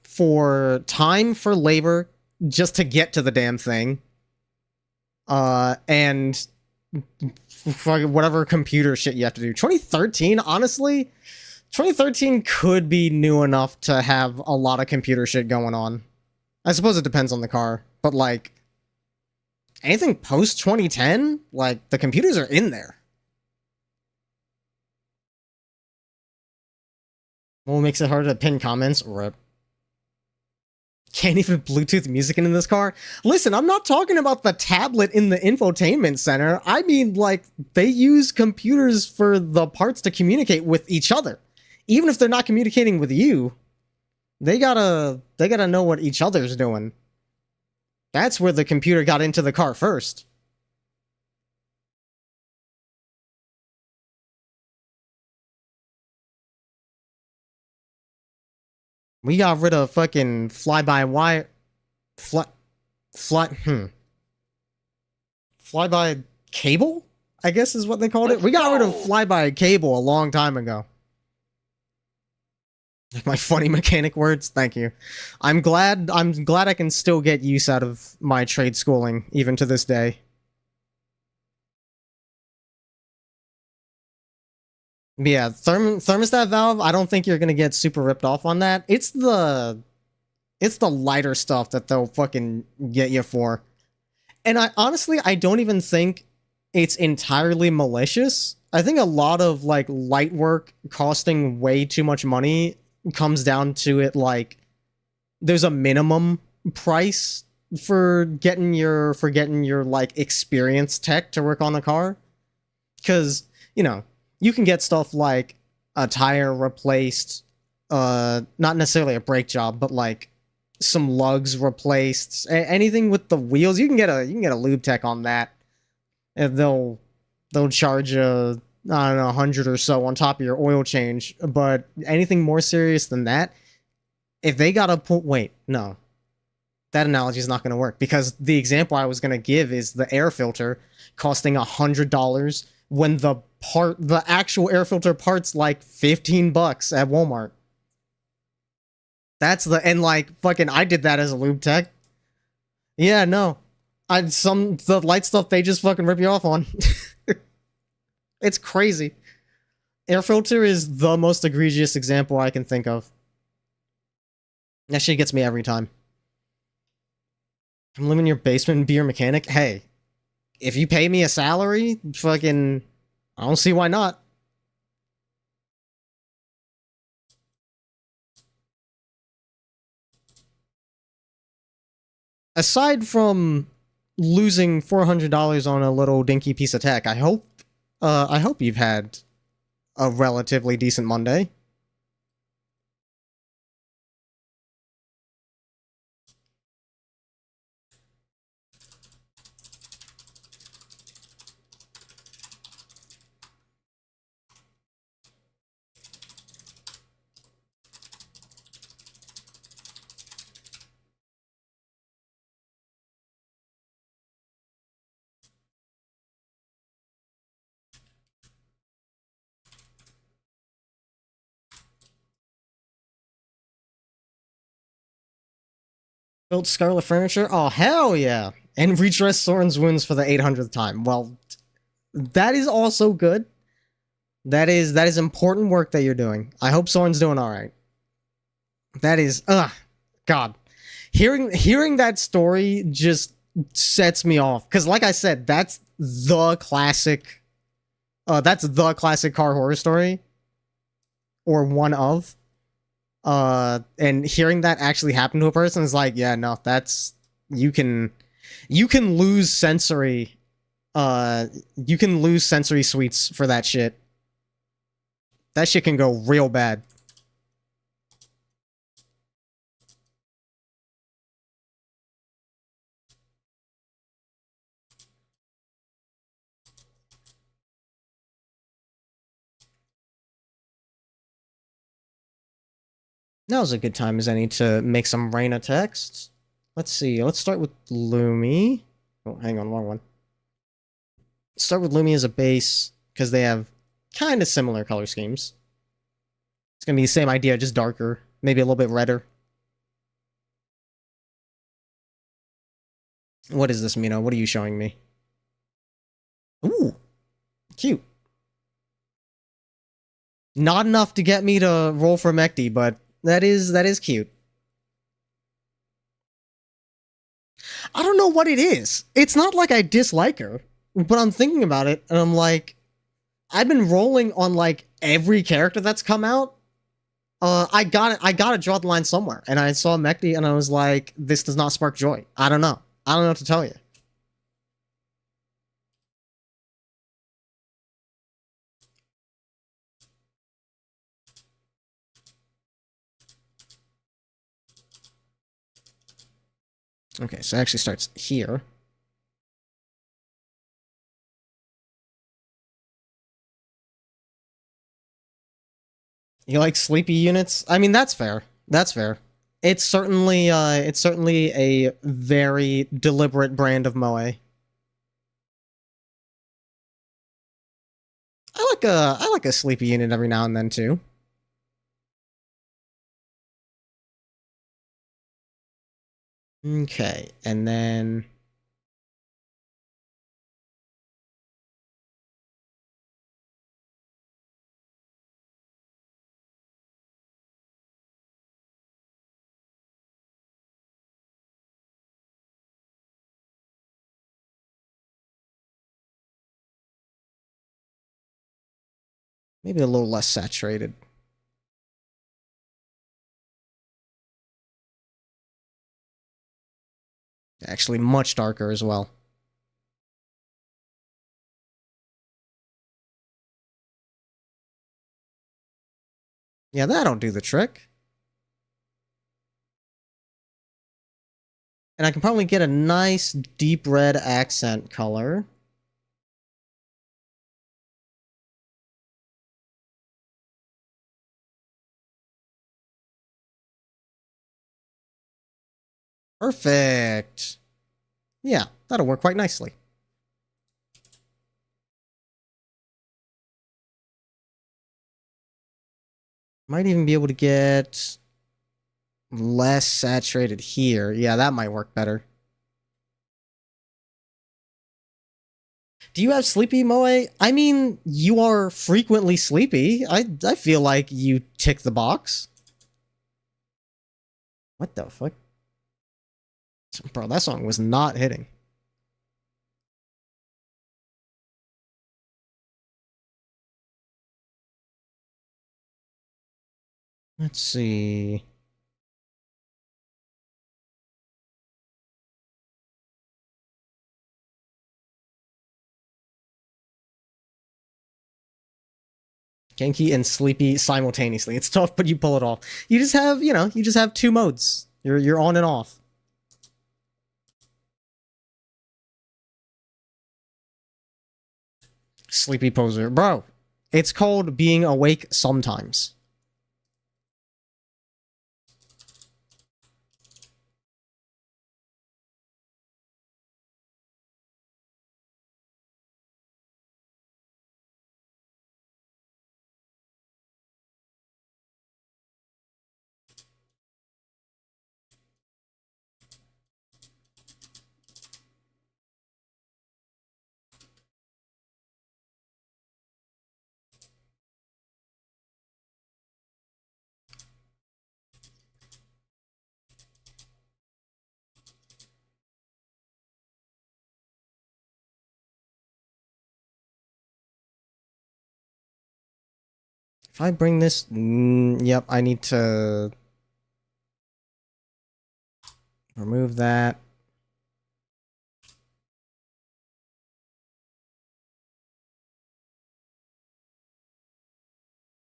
A: for labor just to get to the damn thing. And whatever computer shit you have to do. 2013, honestly, 2013 could be new enough to have a lot of computer shit going on. I suppose it depends on the car, but like anything post 2010, like the computers are in there. What makes it harder to pin comments? Rip. Can't even Bluetooth music into this car? Listen, I'm not talking about the tablet in the infotainment center. I mean, like, they use computers for the parts to communicate with each other. Even if they're not communicating with you, they gotta know what each other's doing. That's where the computer got into the car first. We got rid of fucking fly-by-wire... Fly-by cable? I guess is what they called it. We got rid of fly-by cable a long time ago. My funny mechanic words, thank you. I'm glad I can still get use out of my trade schooling, even to this day. Yeah, thermostat valve, I don't think you're gonna get super ripped off on that. It's the lighter stuff that they'll fucking get you for. And I honestly, I don't even think it's entirely malicious. I think a lot of like light work costing way too much money comes down to it like there's a minimum price for getting your like experienced tech to work on the car. Cause, you know, you can get stuff like a tire replaced, not necessarily a brake job, but like some lugs replaced, anything with the wheels. You can get a lube tech on that, and they'll charge a, I don't know, 100 or so on top of your oil change. But anything more serious than that, if they gotta put, wait, no, that analogy is not going to work, because the example I was going to give is the air filter costing $100 when the actual air filter part's like $15 at Walmart. That's and like fucking I did that as a lube tech. Yeah, no. The light stuff they just fucking rip you off on. It's crazy. Air filter is the most egregious example I can think of. That shit gets me every time. I'm living in your basement and be your mechanic. Hey, if you pay me a salary, fucking, I don't see why not. Aside from losing $400 on a little dinky piece of tech, I hope you've had a relatively decent Monday. Built Scarlet Furniture? Oh, hell yeah. And redress Soren's wounds for the 800th time. Well, that is also good. That is important work that you're doing. I hope Soren's doing alright. That is, God. Hearing that story just sets me off. Because like I said, that's the classic car horror story. Or one of. And hearing that actually happen to a person is like, yeah, no, that's, you can lose sensory suites for that shit. That shit can go real bad. Now's a good time as any to make some Reina text. Let's see. Let's start with Lumi. Oh, hang on, wrong one. Start with Lumi as a base because they have kind of similar color schemes. It's gonna be the same idea, just darker, maybe a little bit redder. What is this, Mino? What are you showing me? Ooh, cute. Not enough to get me to roll for Mekti, but that is cute. I don't know what it is. It's not like I dislike her, but I'm thinking about it, and I'm like, I've been rolling on like every character that's come out. I gotta draw the line somewhere, and I saw Mekti, and I was like, this does not spark joy. I don't know. I don't know what to tell you. Okay, so it actually starts here. You like sleepy units? I mean, that's fair. That's fair. It's certainly a very deliberate brand of moe. I like a sleepy unit every now and then too. Okay, and then maybe a little less saturated. Actually, much darker as well. Yeah, that'll do the trick. And I can probably get a nice deep red accent color. Perfect. Yeah, that'll work quite nicely. Might even be able to get less saturated here. Yeah, that might work better. Do you have sleepy moe? I mean, you are frequently sleepy. I feel like you tick the box. What the fuck? Bro, that song was not hitting. Let's see. Genki and Sleepy simultaneously. It's tough, but you pull it off. You just have, you just have two modes. You're on and off. Sleepy poser. Bro, it's called being awake sometimes. If I bring this... yep, I need to... remove that.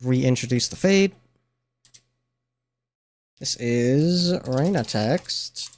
A: Reintroduce the fade. This is Reina text.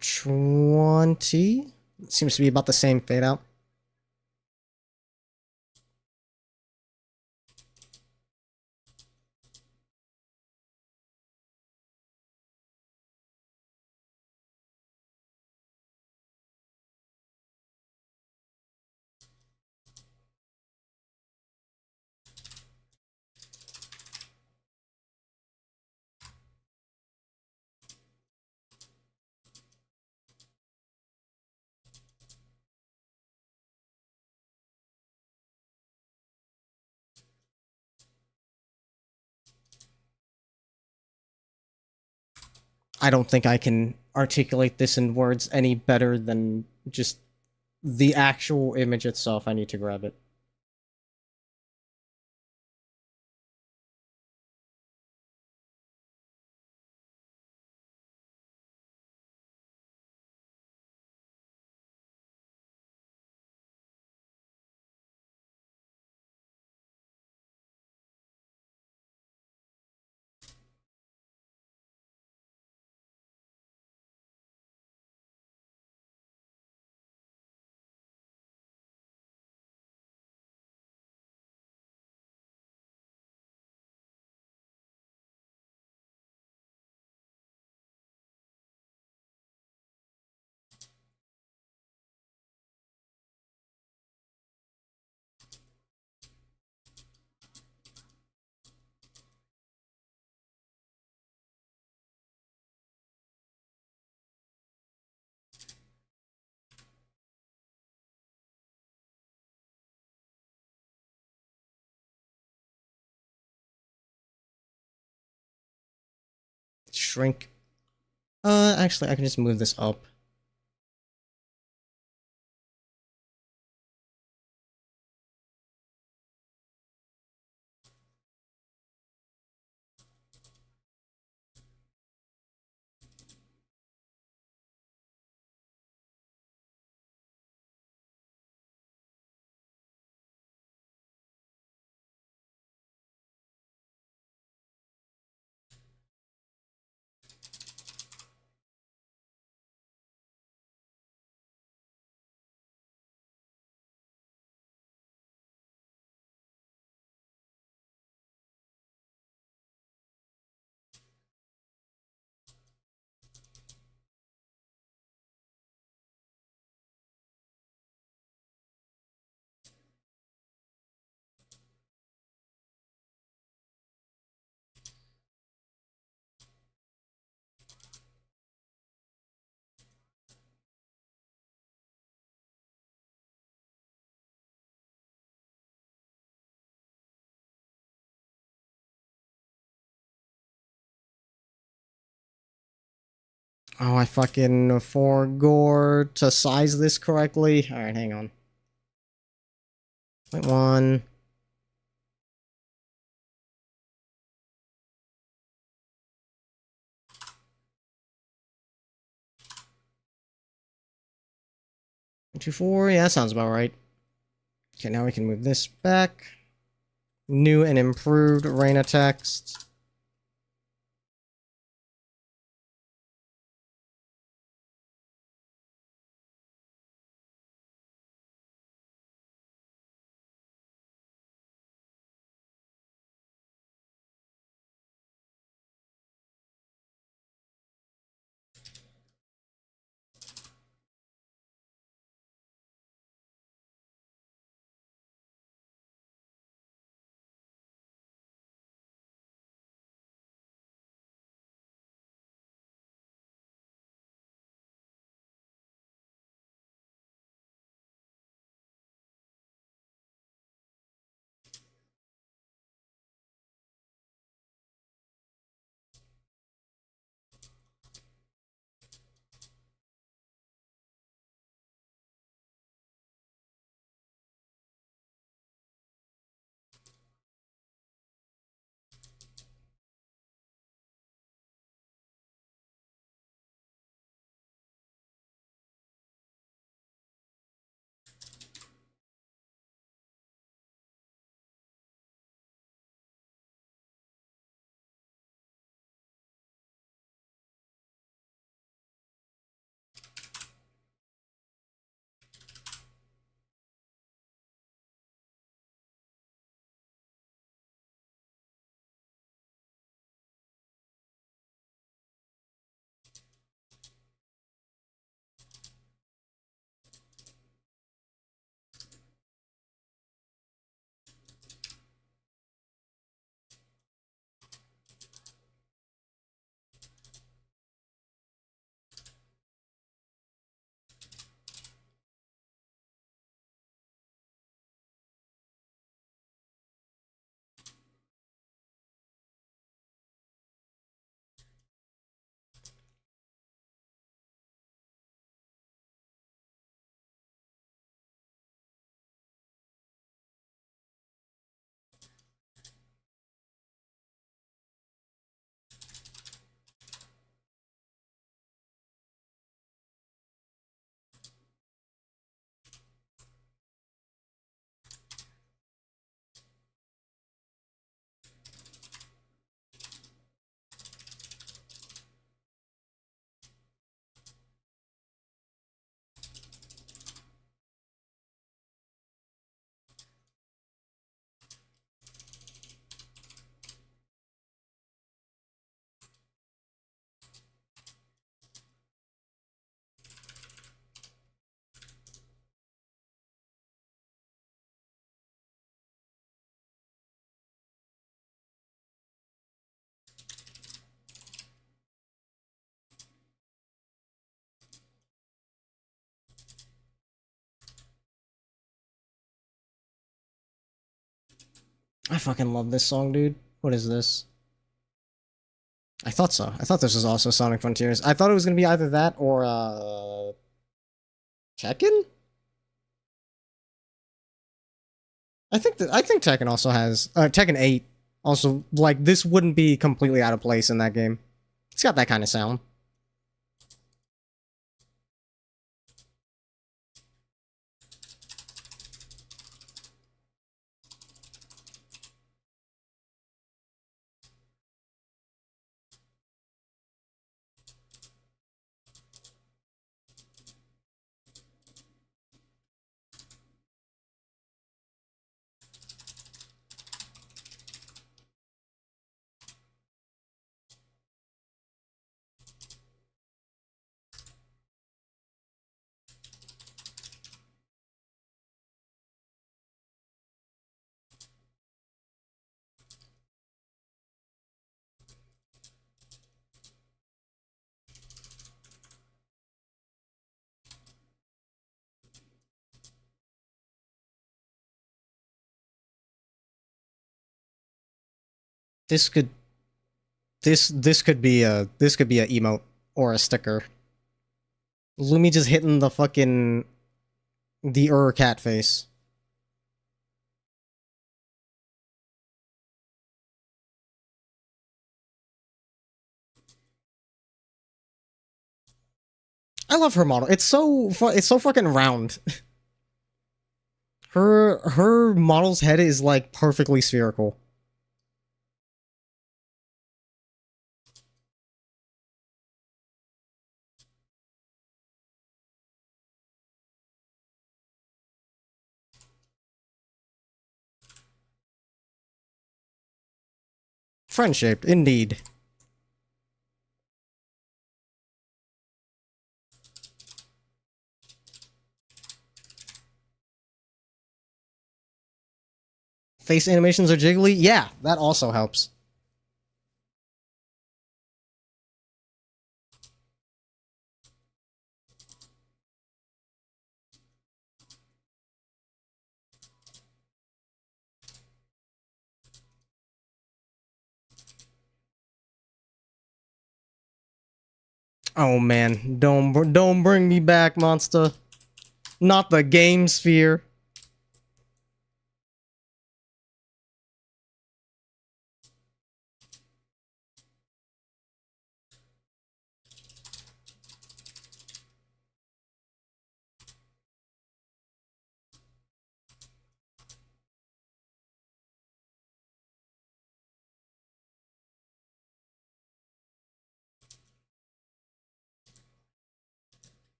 A: 20. Seems to be about the same fade out. I don't think I can articulate this in words any better than just the actual image itself. I need to grab it. Shrink. Actually, I can just move this up. Oh, I fucking forgot to size this correctly. Alright, hang on. 0.1. Two four, yeah, that sounds about right. Okay, now we can move this back. New and improved Reina text. I fucking love this song, dude. What is this? I thought so. I thought this was also Sonic Frontiers. I thought it was gonna be either that or Tekken? I think Tekken also has Tekken 8 also, like, this wouldn't be completely out of place in that game. It's got that kind of sound. This could this could be a emote or a sticker. Lumi just hitting the fucking the cat face. I love her model. It's so fucking round. Her model's head is like perfectly spherical. Friend-shaped, indeed. Face animations are jiggly? Yeah, that also helps. Oh man, don't bring me back, monster. Not the game sphere.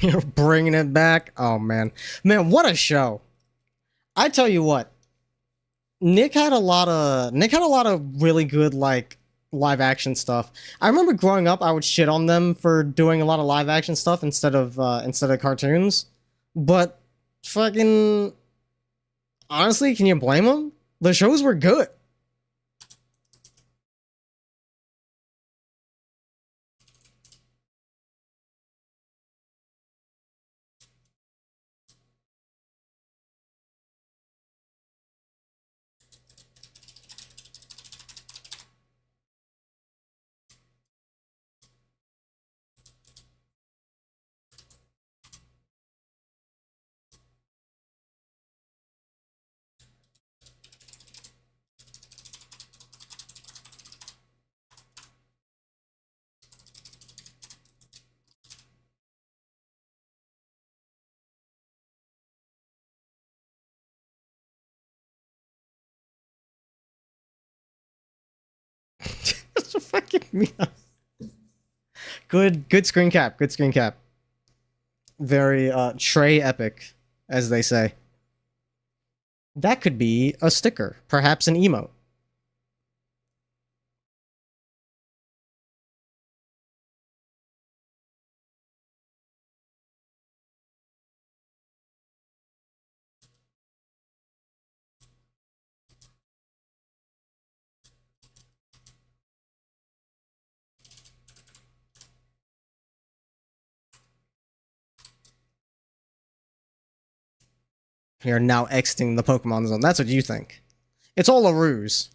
A: You're bringing it back? Oh man. Man, what a show. I tell you what. Nick had a lot of really good like live action stuff. I remember growing up I would shit on them for doing a lot of live action stuff instead of cartoons. But fucking honestly, can you blame them? The shows were good. Fucking me up. Good screen cap. Good screen cap. Very Trey epic, as they say. That could be a sticker, perhaps an emote. We are now exiting the Pokemon Zone. That's what you think. It's all a ruse.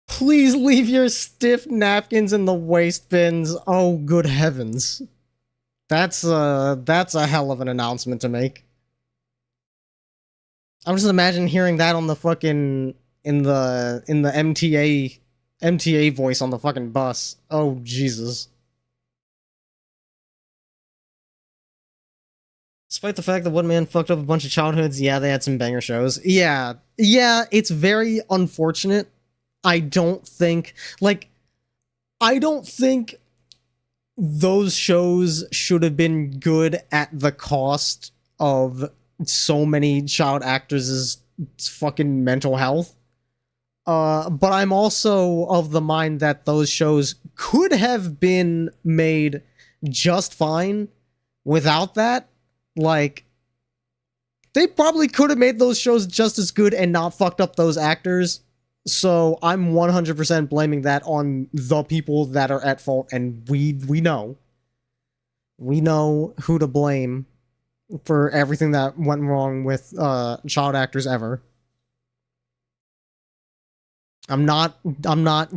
A: Please leave your stiff napkins in the waste bins. Oh, good heavens. That's a hell of an announcement to make. I'm just imagining hearing that on the fucking in the MTA voice on the fucking bus. Oh Jesus. Despite the fact that One Man fucked up a bunch of childhoods, yeah, they had some banger shows. Yeah, it's very unfortunate. I don't think those shows should have been good at the cost of so many child actors' fucking mental health. But I'm also of the mind that those shows could have been made just fine without that. Like, they probably could have made those shows just as good and not fucked up those actors. So I'm 100% blaming that on the people that are at fault, and we know who to blame for everything that went wrong with child actors ever. I'm not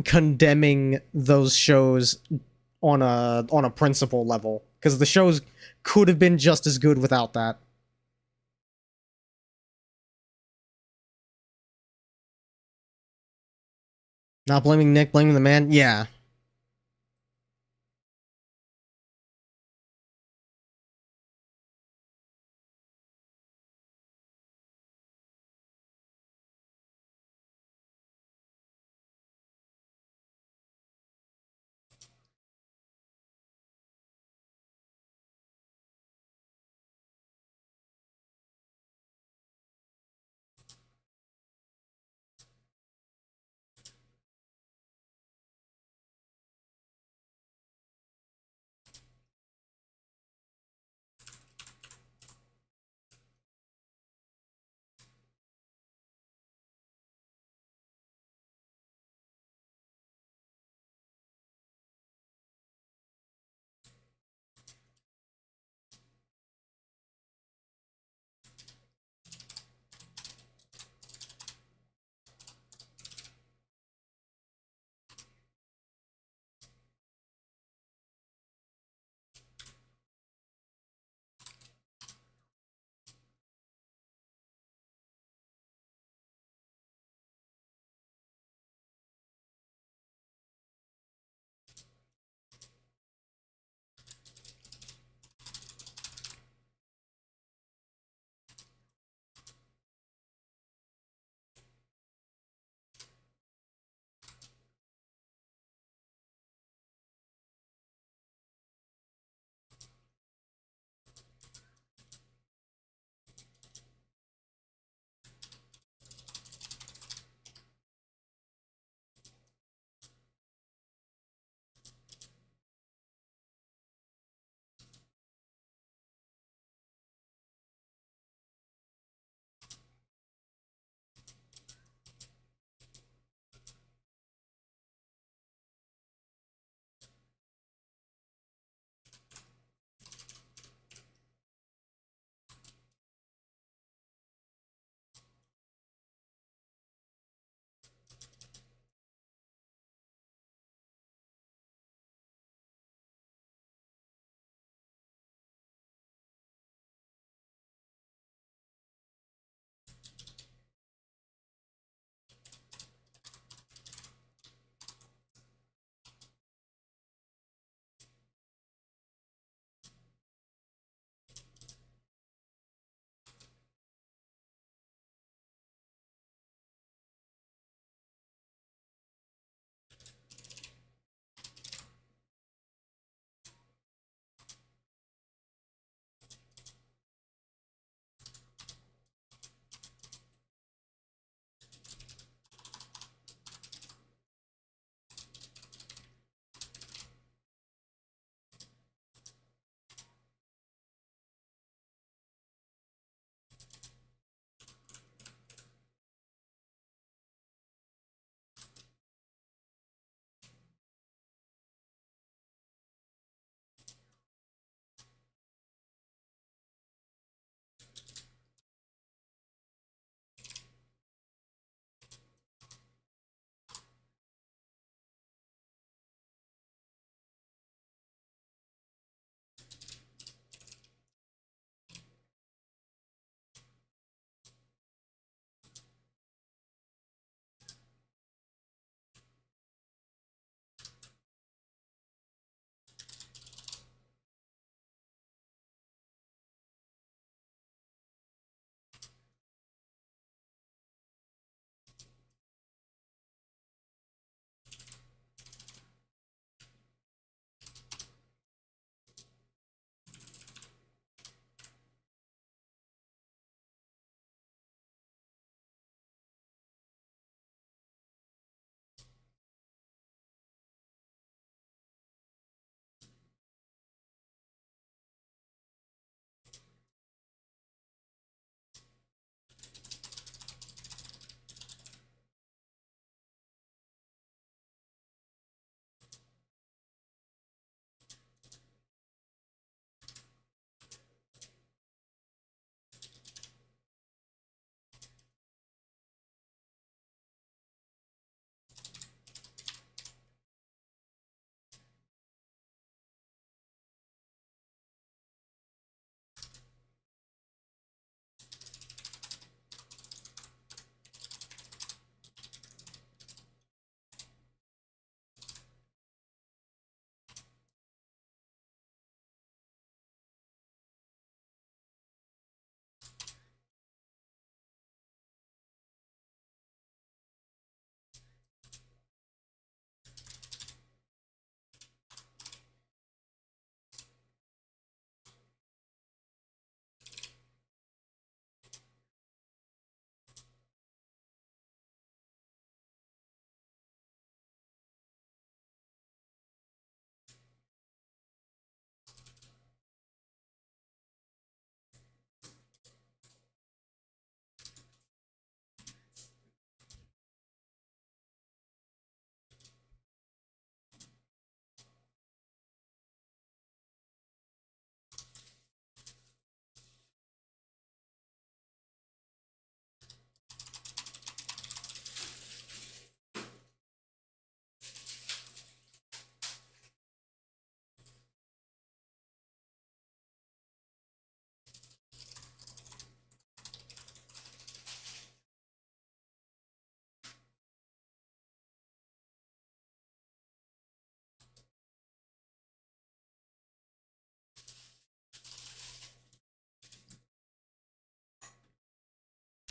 A: condemning those shows on a principle level, because the shows could have been just as good without that. Not blaming Nick, blaming the man. Yeah.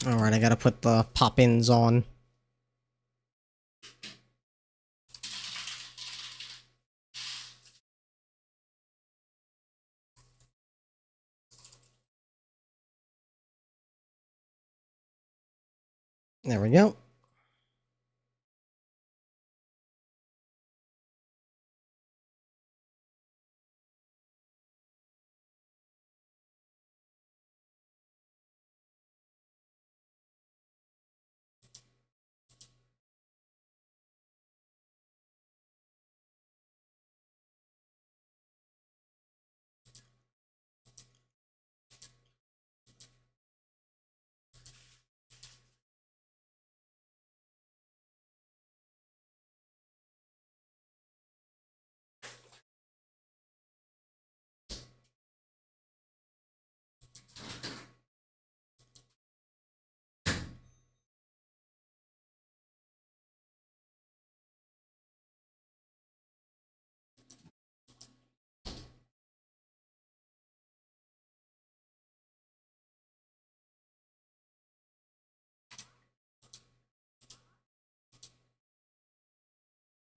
A: Alright, I gotta put the pop-ins on. There we go.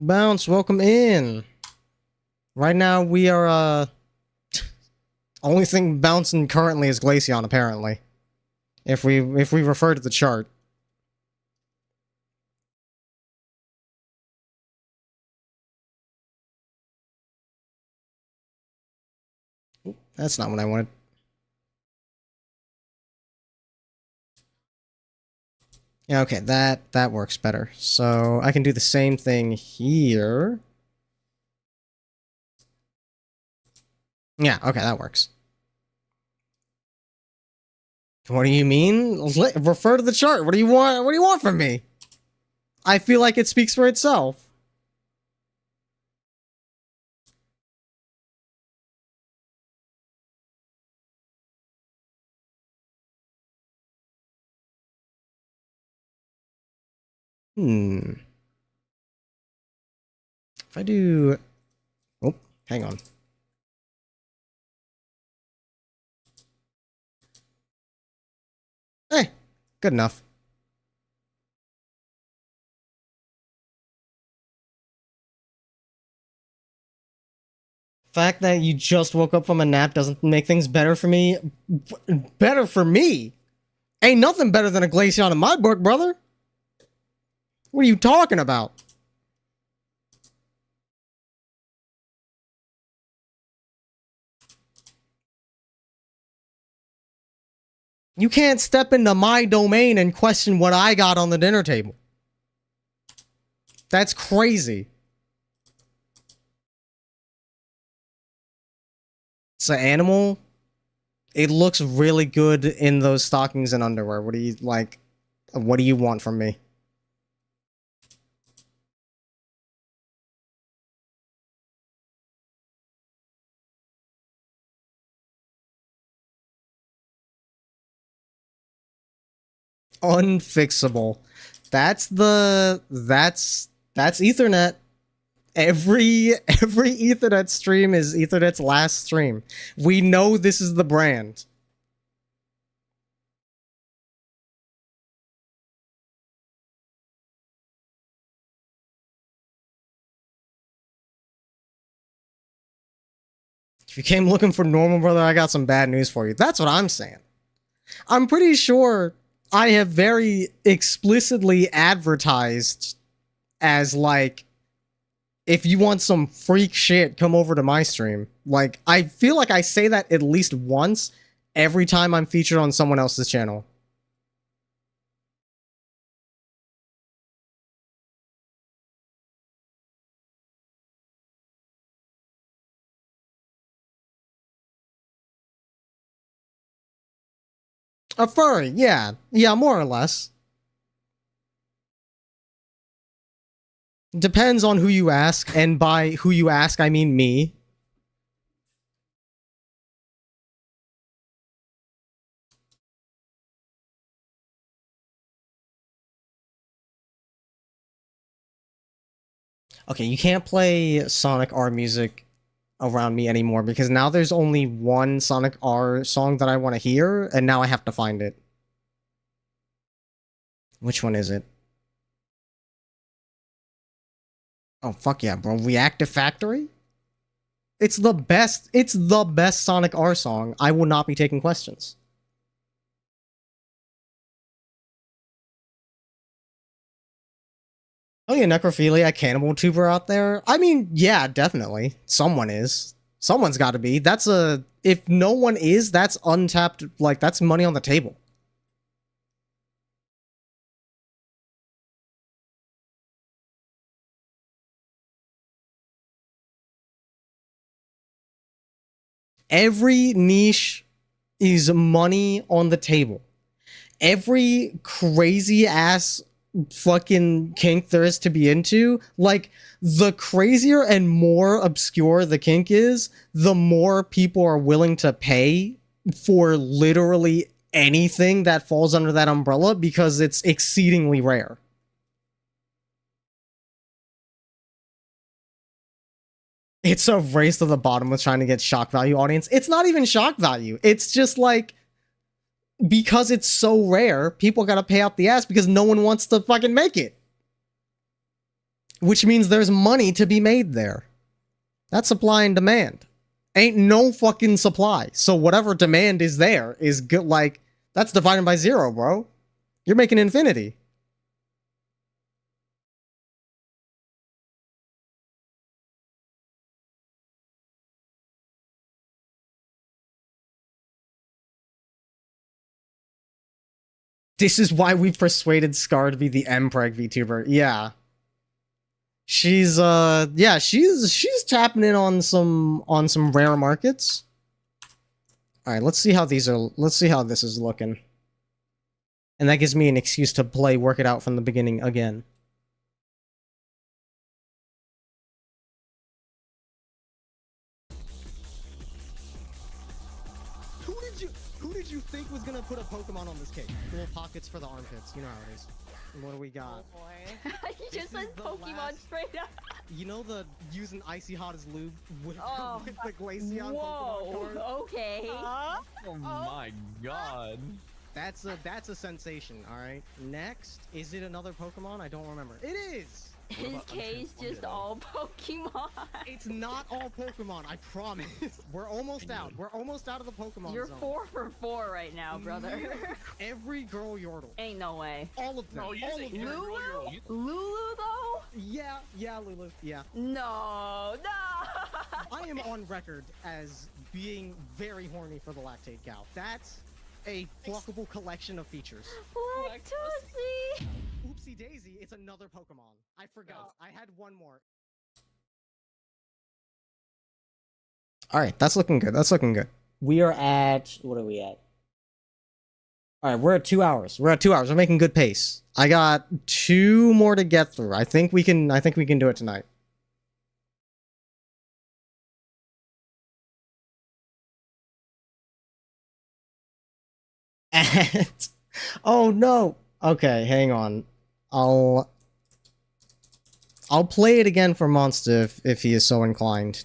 A: Bounce, welcome in. Right now we are only thing bouncing currently is Glaceon, apparently. If we refer to the chart. That's not what I wanted. Yeah, okay, that works better. So I can do the same thing here. Yeah, okay, that works. What do you mean? Refer to the chart. What do you want? What do you want from me? I feel like it speaks for itself. If I do... Oh, hang on. Hey, good enough. Fact that you just woke up from a nap doesn't make things better for me. Better for me? Ain't nothing better than a Glaceon in my book, brother. What are you talking about? You can't step into my domain and question what I got on the dinner table. That's crazy. It's an animal. It looks really good in those stockings and underwear. What do you like? What do you want from me? Unfixable. That's Ethernet. Every Ethernet stream is Ethernet's last stream. We know this is the brand. If you came looking for normal, brother, I got some bad news for you. That's what I'm saying. I'm pretty sure I have very explicitly advertised as, like, if you want some freak shit, come over to my stream. Like, I feel like I say that at least once every time I'm featured on someone else's channel. A furry, yeah. Yeah, more or less. Depends on who you ask, and by who you ask, I mean me. Okay, you can't play Sonic R music around me anymore because now there's only one Sonic R song that I want to hear, and now I have to find it. Which one is it? Oh, fuck yeah, bro. Reactive Factory? It's the best. It's the best Sonic R song. I will not be taking questions. Oh yeah, necrophilia, cannibal tuber out there. I mean, yeah, definitely. Someone is. Someone's got to be. That's a. If no one is, that's untapped. Like, that's money on the table. Every niche is money on the table. Every crazy ass fucking kink there is to be into, like, the crazier and more obscure the kink is, the more people are willing to pay for literally anything that falls under that umbrella because it's exceedingly rare. It's a race to the bottom with trying to get shock value audience. It's not even shock value. It's just like, because it's so rare, people gotta pay out the ass because no one wants to fucking make it. Which means there's money to be made there. That's supply and demand. Ain't no fucking supply. So whatever demand is there is good. Like, that's divided by 0, bro. You're making infinity. This is why we persuaded Scar to be the Mpreg VTuber. Yeah. She's yeah, she's tapping in on some rare markets. Alright, let's see how this is looking. And that gives me an excuse to work it out from the beginning again. Who did you think was gonna put a Pokemon on this cake? Little pockets for the armpits, you know how it is. And what do we got?
C: Oh boy. You just said Pokemon straight up.
A: You know the using icy hot as lube with,
C: Oh.
A: with the Glaceon Pokemon
C: Whoa.
A: card?
C: Okay.
D: Oh my god.
A: That's a sensation, alright? Next, is it another Pokemon? I don't remember. It is!
C: His case just all Pokemon.
A: It's not all Pokemon, I promise. We're almost out. We're almost out of the Pokemon
C: You're
A: zone.
C: 4 for 4 right now, brother.
A: Every girl Yordle.
C: Ain't no way.
A: All of them.
D: No, you
A: all
D: say
A: of them.
C: Lulu? Lulu though?
A: Yeah, Lulu. Yeah.
C: No, no.
A: I am on record as being very horny for the lactate cow. That's a pluckable collection of features.
C: Lactosey.
A: Oopsie daisy, it's another Pokemon. I forgot. I had one more. Alright, that's looking good. That's looking good. We are at... What are we at? Alright, we're at 2 hours. We're at 2 hours. We're making good pace. I got 2 more to get through. I think we can do it tonight. And... Oh no! Okay, hang on. I'll play it again for Monster if he is so inclined.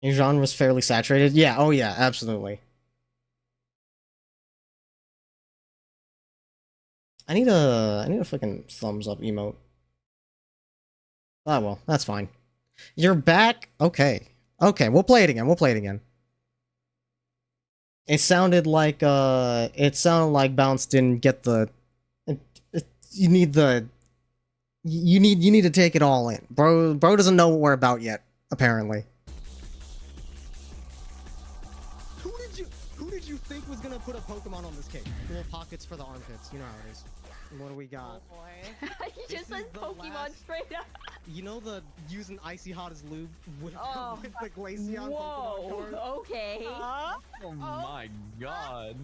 A: Your genre was fairly saturated? Yeah, oh yeah, absolutely. I need a fucking thumbs up emote. Ah, well, that's fine. You're back? Okay. Okay, we'll play it again. We'll play it again. It sounded like Bounce didn't get the... You need to take it all in. Bro doesn't know what we're about yet, apparently. Who did you think was gonna put a Pokemon on this cake? Little pockets for the armpits, you know how it is. And what do we got?
C: Oh boy. You just said Pokemon straight up.
A: You know the using icy hot as lube with, with the Glaceon Pokemon card?
C: Okay.
D: Oh my god.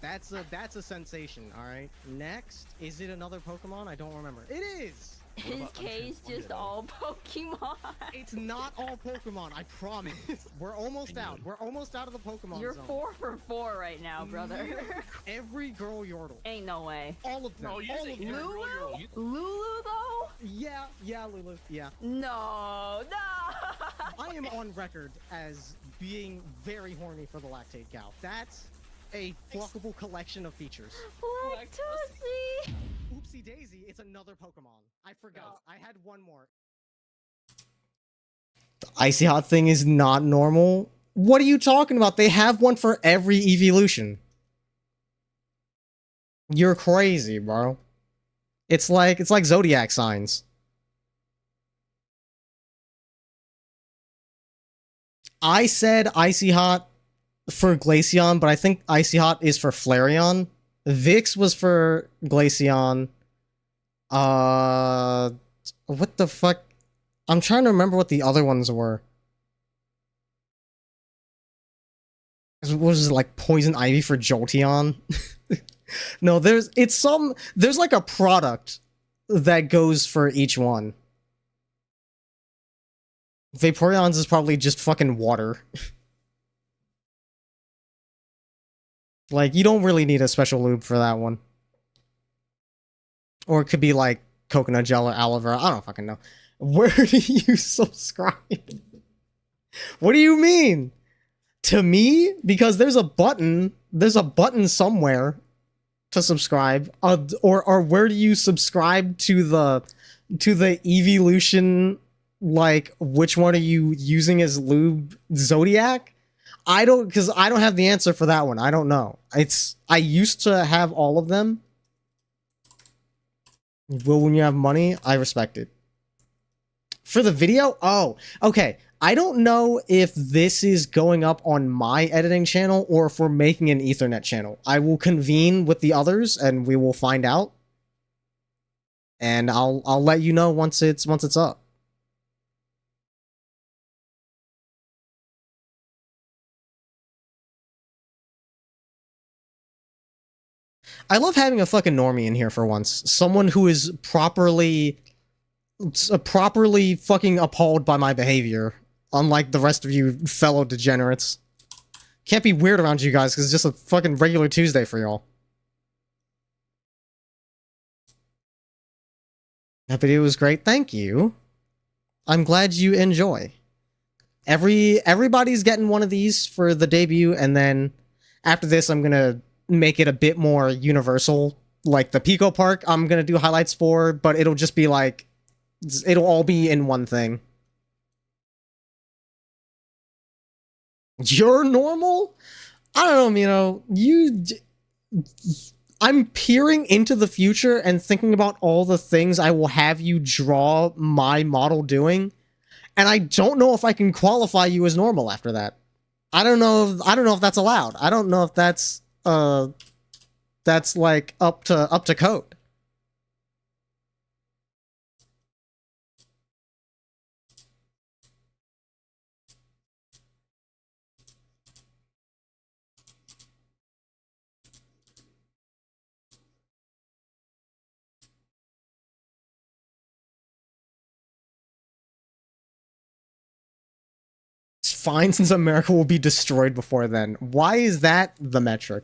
A: That's a sensation, alright? Next, is it another Pokemon? I don't remember. It is!
C: His
D: about
C: case
D: untransformed
C: just
D: at
C: all Pokemon.
A: It's not all Pokemon, I promise. We're almost out. We're almost out of the Pokemon
C: You're
A: zone.
C: 4 for 4 right now, brother.
A: Every girl Yordle.
C: Ain't no way.
A: All of them.
D: No, you
A: all
D: say
A: of them.
D: every
C: Lulu?
D: girl, you-
C: Lulu though?
A: Yeah, Lulu. Yeah.
C: No, no.
A: I am on record as being very horny for the lactate cow. That's a pluckable collection of features.
C: Lactosey.
A: Oopsie daisy, it's another Pokemon. I forgot. I had one more. The icy hot thing is not normal. What are you talking about? They have one for every evolution. You're crazy, bro. It's like zodiac signs. I said icy hot for Glaceon, but I think icy hot is for Flareon. Vix was for Glaceon. What the fuck? I'm trying to remember what the other ones were. What was it, like Poison Ivy for Jolteon? No, there's like a product that goes for each one. Vaporeon's is probably just fucking water. Like, you don't really need a special lube for that one. Or it could be like coconut gel or aloe vera. I don't fucking know. Where do you subscribe? What do you mean? To me? Because there's a button somewhere to subscribe. Or where do you subscribe to the evolution? Like, which one are you using as lube? Zodiac? Because I don't have the answer for that one. I don't know. I used to have all of them. Well, when you have money, I respect it. For the video? Oh, okay. I don't know if this is going up on my editing channel or if we're making an Ethernet channel. I will convene with the others and we will find out. And I'll let you know once it's up. I love having a fucking normie in here for once. Someone who is properly fucking appalled by my behavior. Unlike the rest of you fellow degenerates. Can't be weird around you guys because it's just a fucking regular Tuesday for y'all. That video was great. Thank you. I'm glad you enjoy. Everybody's getting one of these for the debut, and then after this I'm gonna make it a bit more universal. Like the Pico Park I'm gonna do highlights for, but it'll just be like, it'll all be in one thing. You're normal? I don't know, I'm peering into the future and thinking about all the things I will have you draw my model doing, and I don't know if I can qualify you as normal after that. I don't know if that's allowed. I don't know if that's like up to code. It's fine since America will be destroyed before then. Why is that the metric?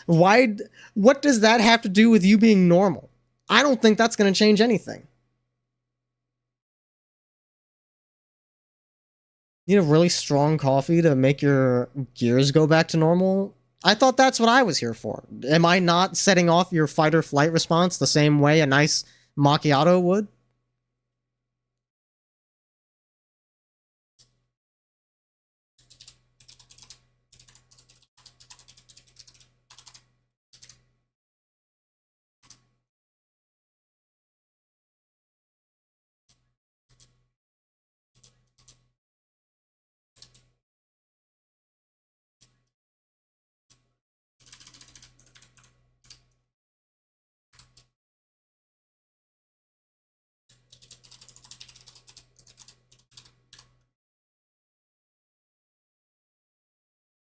A: What does that have to do with you being normal? I don't think that's going to change anything. You need a really strong coffee to make your gears go back to normal? I thought that's what I was here for. Am I not setting off your fight or flight response the same way a nice macchiato would?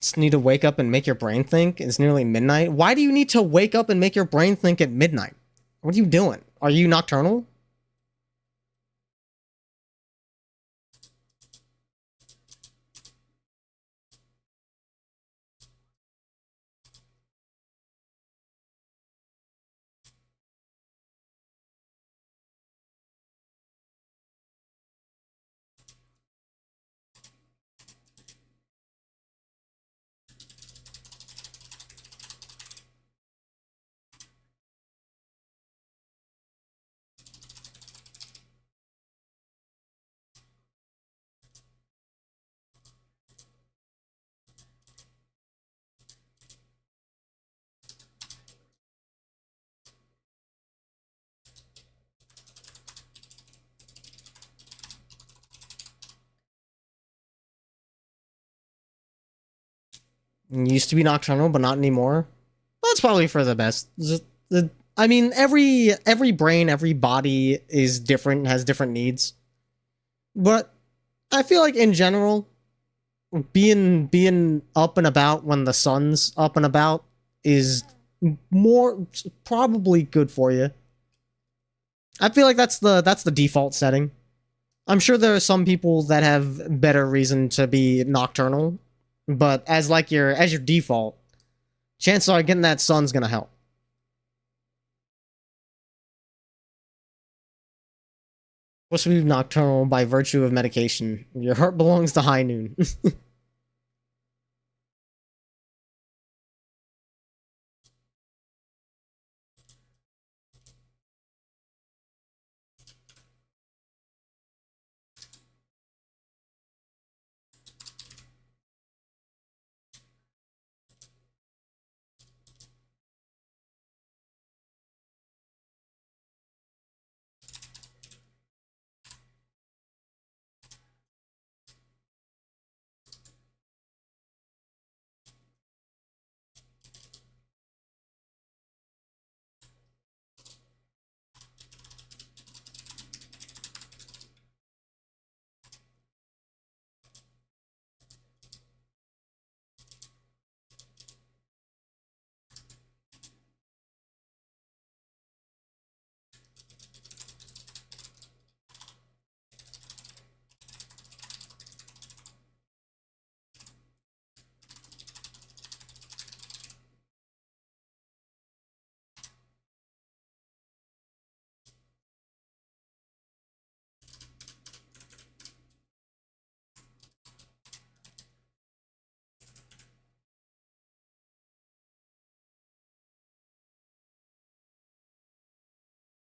A: Just need to wake up and make your brain think. It's nearly midnight. Why do you need to wake up and make your brain think at midnight? What are you doing? Are you nocturnal? It used to be nocturnal, but not anymore. That's probably for the best. I mean, every brain, every body is different, has different needs. But I feel like in general, being up and about when the sun's up and about is more probably good for you. I feel like that's the default setting. I'm sure there are some people that have better reason to be nocturnal, but as your default, chances are getting that sun's gonna help. Supposed to be nocturnal by virtue of medication. Your heart belongs to high noon.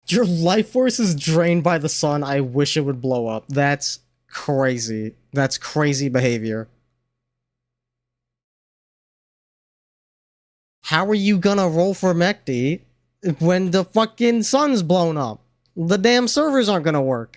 A: Your life force is drained by the sun. I wish it would blow up. That's crazy. That's crazy behavior. How are you gonna roll for Mechty when the fucking sun's blown up? The damn servers aren't gonna work.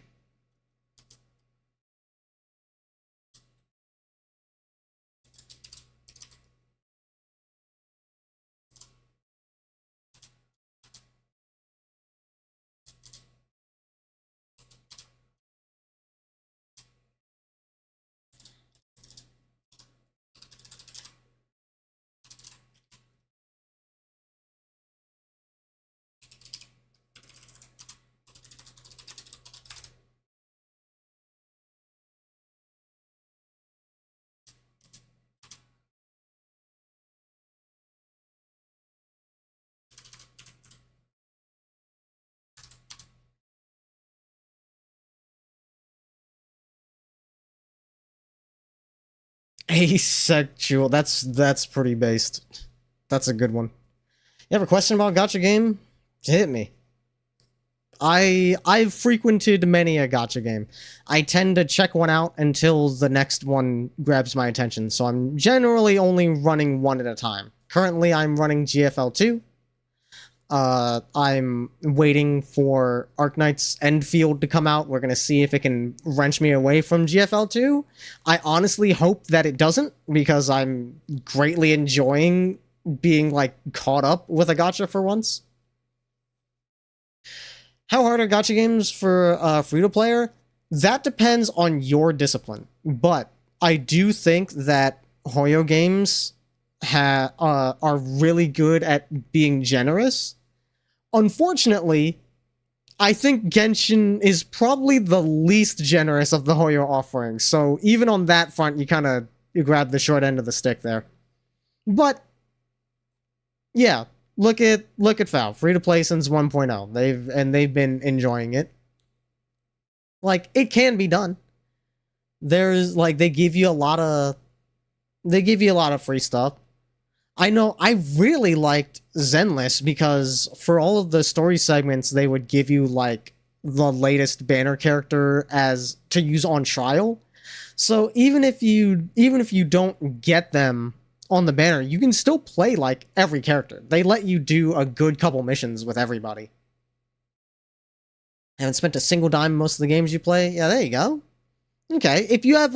A: Asexual. That's pretty based. That's a good one. You have a question about gacha game? Hit me. I've frequented many a gacha game. I tend to check one out until the next one grabs my attention, so I'm generally only running one at a time. Currently, I'm running GFL2. I'm waiting for Arknight's Endfield to come out. We're gonna see if it can wrench me away from GFL2. I honestly hope that it doesn't, because I'm greatly enjoying being, like, caught up with a gacha for once. How hard are gacha games for free-to-player? That depends on your discipline. But I do think that Hoyo games are really good at being generous. Unfortunately, I think Genshin is probably the least generous of the Hoyo offerings. So even on that front, you grab the short end of the stick there. But yeah, look at Valve, free to play since 1.0. They've been enjoying it. Like, it can be done. There's, like, they give you a lot of free stuff. I know I really liked Zenless because for all of the story segments, they would give you, like, the latest banner character as to use on trial. So even if you don't get them on the banner, you can still play, like, every character. They let you do a good couple missions with everybody. Haven't spent a single dime in most of the games you play? Yeah, there you go. Okay, if you have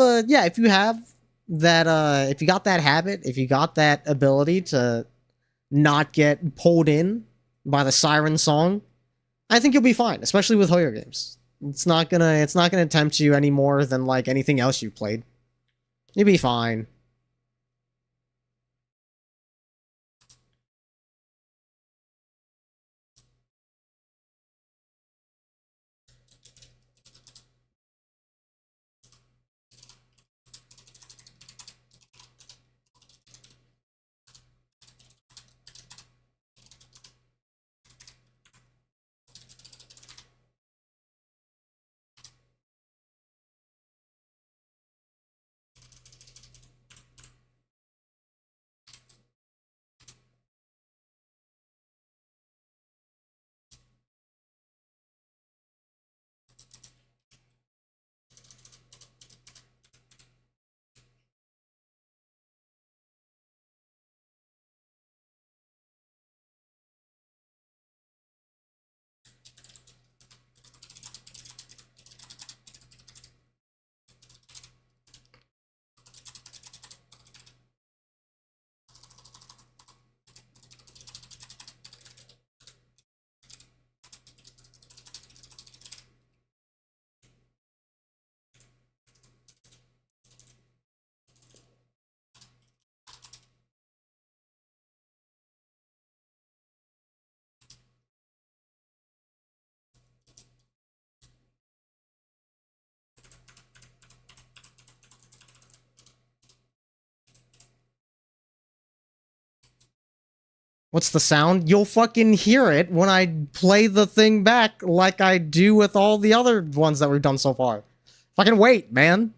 A: that if you got that habit, if you got that ability to not get pulled in by the siren song, I think you'll be fine, especially with Hoyo games. It's not gonna tempt you any more than like anything else you played. You'll be fine. What's the sound? You'll fucking hear it when I play the thing back like I do with all the other ones that we've done so far. Fucking wait, man.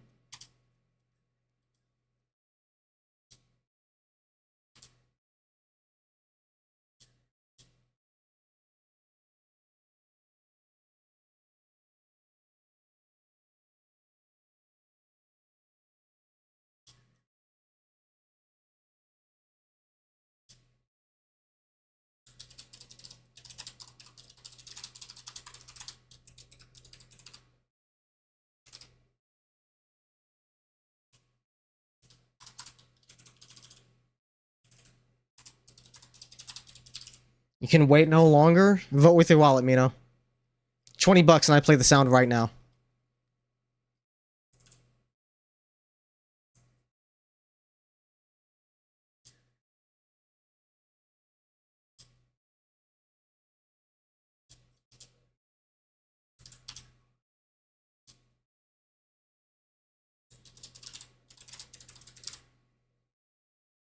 A: You can wait no longer? Vote with your wallet, Mino. $20 and I play the sound right now.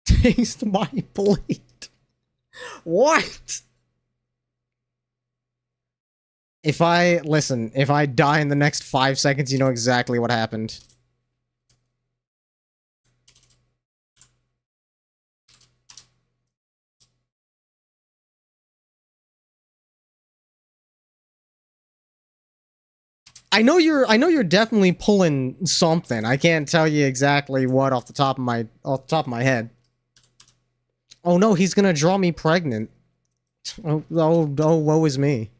A: Taste my bleed. What? If I die in the next 5 seconds, you know exactly what happened. I know you're definitely pulling something. I can't tell you exactly what off the top of my head. Oh no, he's gonna draw me pregnant. Oh, woe is me.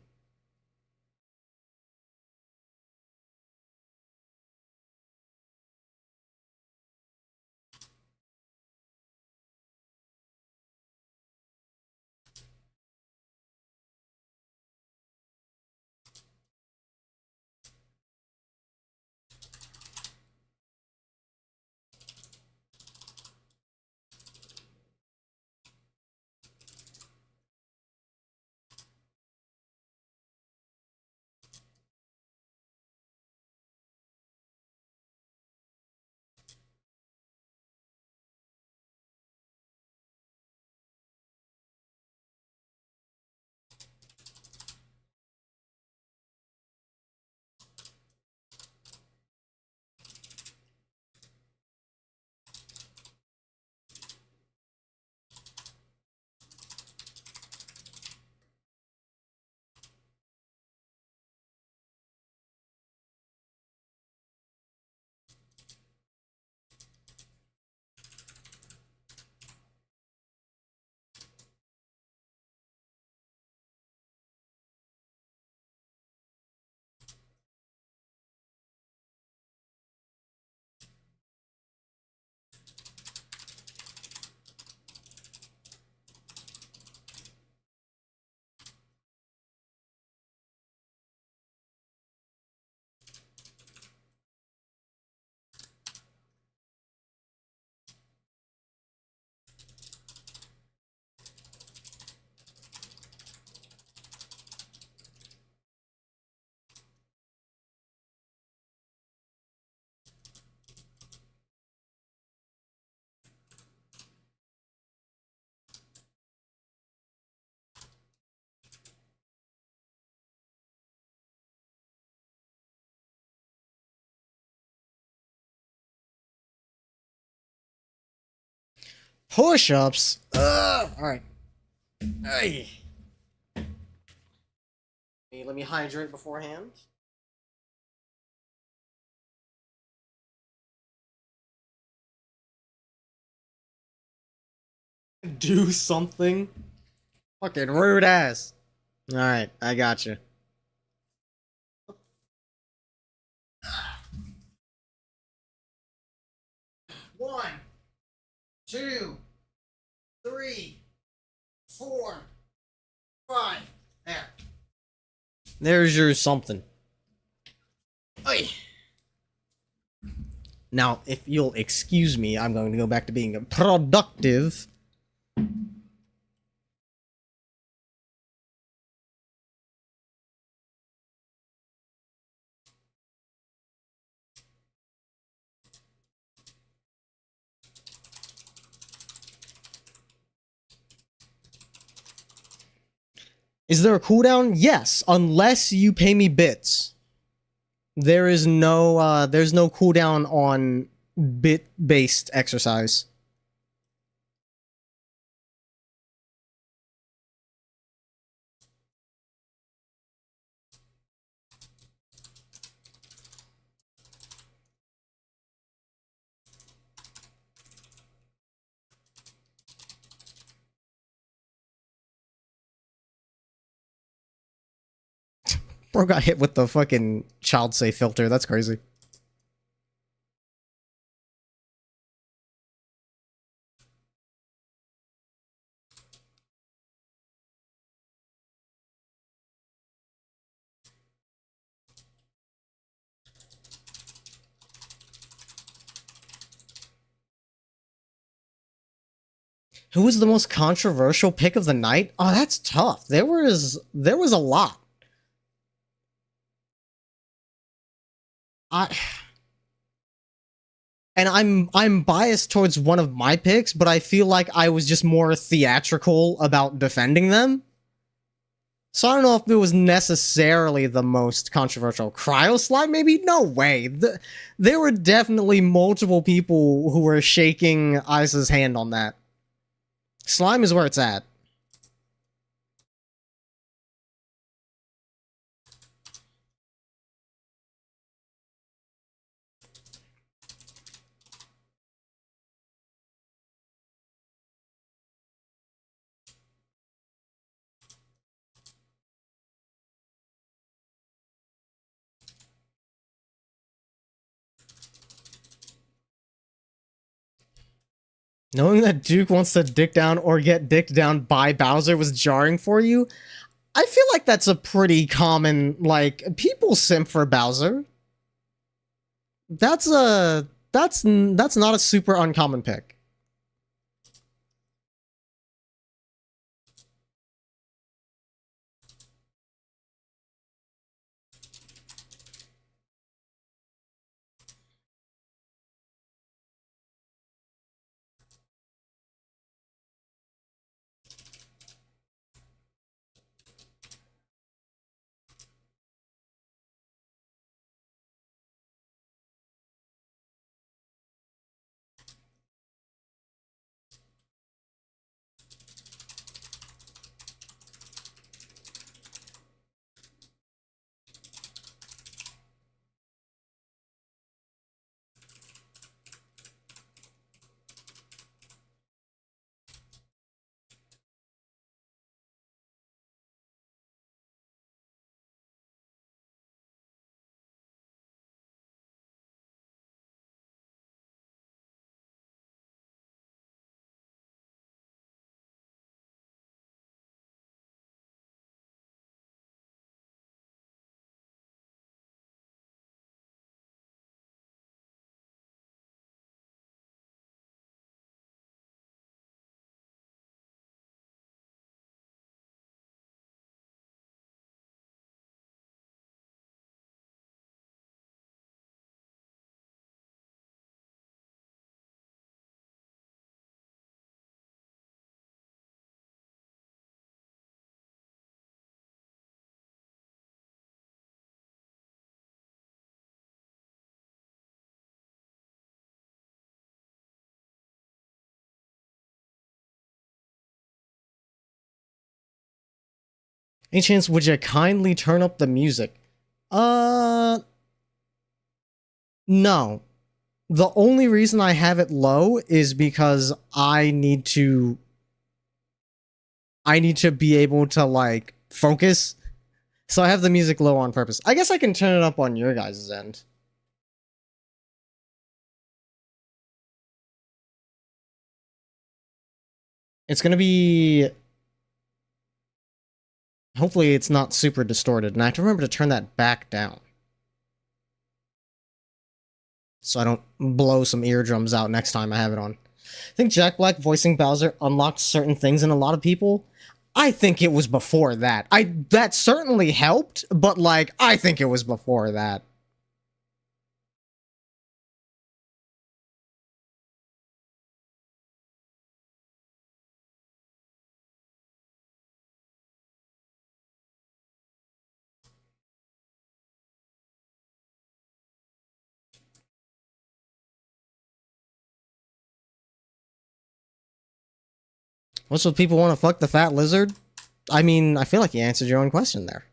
A: Push-ups? Alright. Hey. Let me hydrate beforehand. Do something. Fucking rude ass. Alright, I got you. One, two, three, 4, 5. There. There's your something. Oy. Now, if you'll excuse me, I'm going to go back to being productive. Is there a cooldown? Yes, unless you pay me bits. There's no cooldown on bit-based exercise. Bro got hit with the fucking child safe filter. That's crazy. Who was the most controversial pick of the night? Oh, that's tough. There was a lot. I'm biased towards one of my picks, but I feel like I was just more theatrical about defending them. So I don't know if it was necessarily the most controversial. Cryo slime, maybe? No way. There were definitely multiple people who were shaking Isa's hand on that. Slime is where it's at. Knowing that Duke wants to dick down or get dicked down by Bowser was jarring for you? I feel like that's a pretty common, like, people simp for Bowser. That's not a super uncommon pick. Any chance would you kindly turn up the music? No. The only reason I have it low is because I need to be able to, like, focus. So I have the music low on purpose. I guess I can turn it up on your guys' end. It's gonna be... Hopefully it's not super distorted, and I have to remember to turn that back down. So I don't blow some eardrums out next time I have it on. I think Jack Black voicing Bowser unlocked certain things in a lot of people. I think it was before that. That certainly helped, but, like, I think it was before that. What's with people want to fuck the fat lizard? I mean, I feel like you answered your own question there.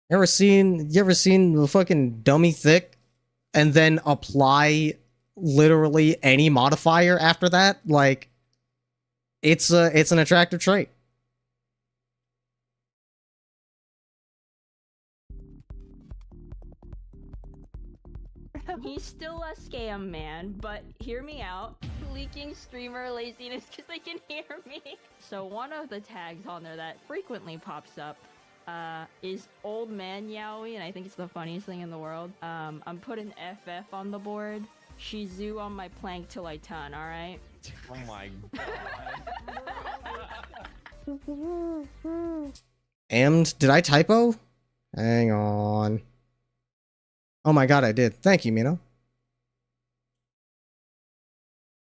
A: You ever seen the fucking dummy thick and then apply literally any modifier after that? Like, it's an attractive trait.
C: He's still a scam man, but hear me out. Leaking streamer laziness because they can hear me. So one of the tags on there that frequently pops up is old man Yowie, and I think it's the funniest thing in the world. I'm putting FF on the board. Shizu on my plank till I ton, alright?
D: Oh my god.
A: And did I typo? Hang on. Oh my god, I did. Thank you, Mino.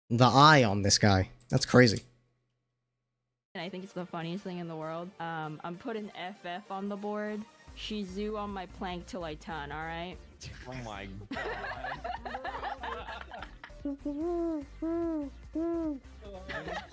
A: The eye on this guy. That's crazy.
C: And I think it's the funniest thing in the world. I'm putting FF on the board. Shizu on my plank till I ton, alright?
D: Oh my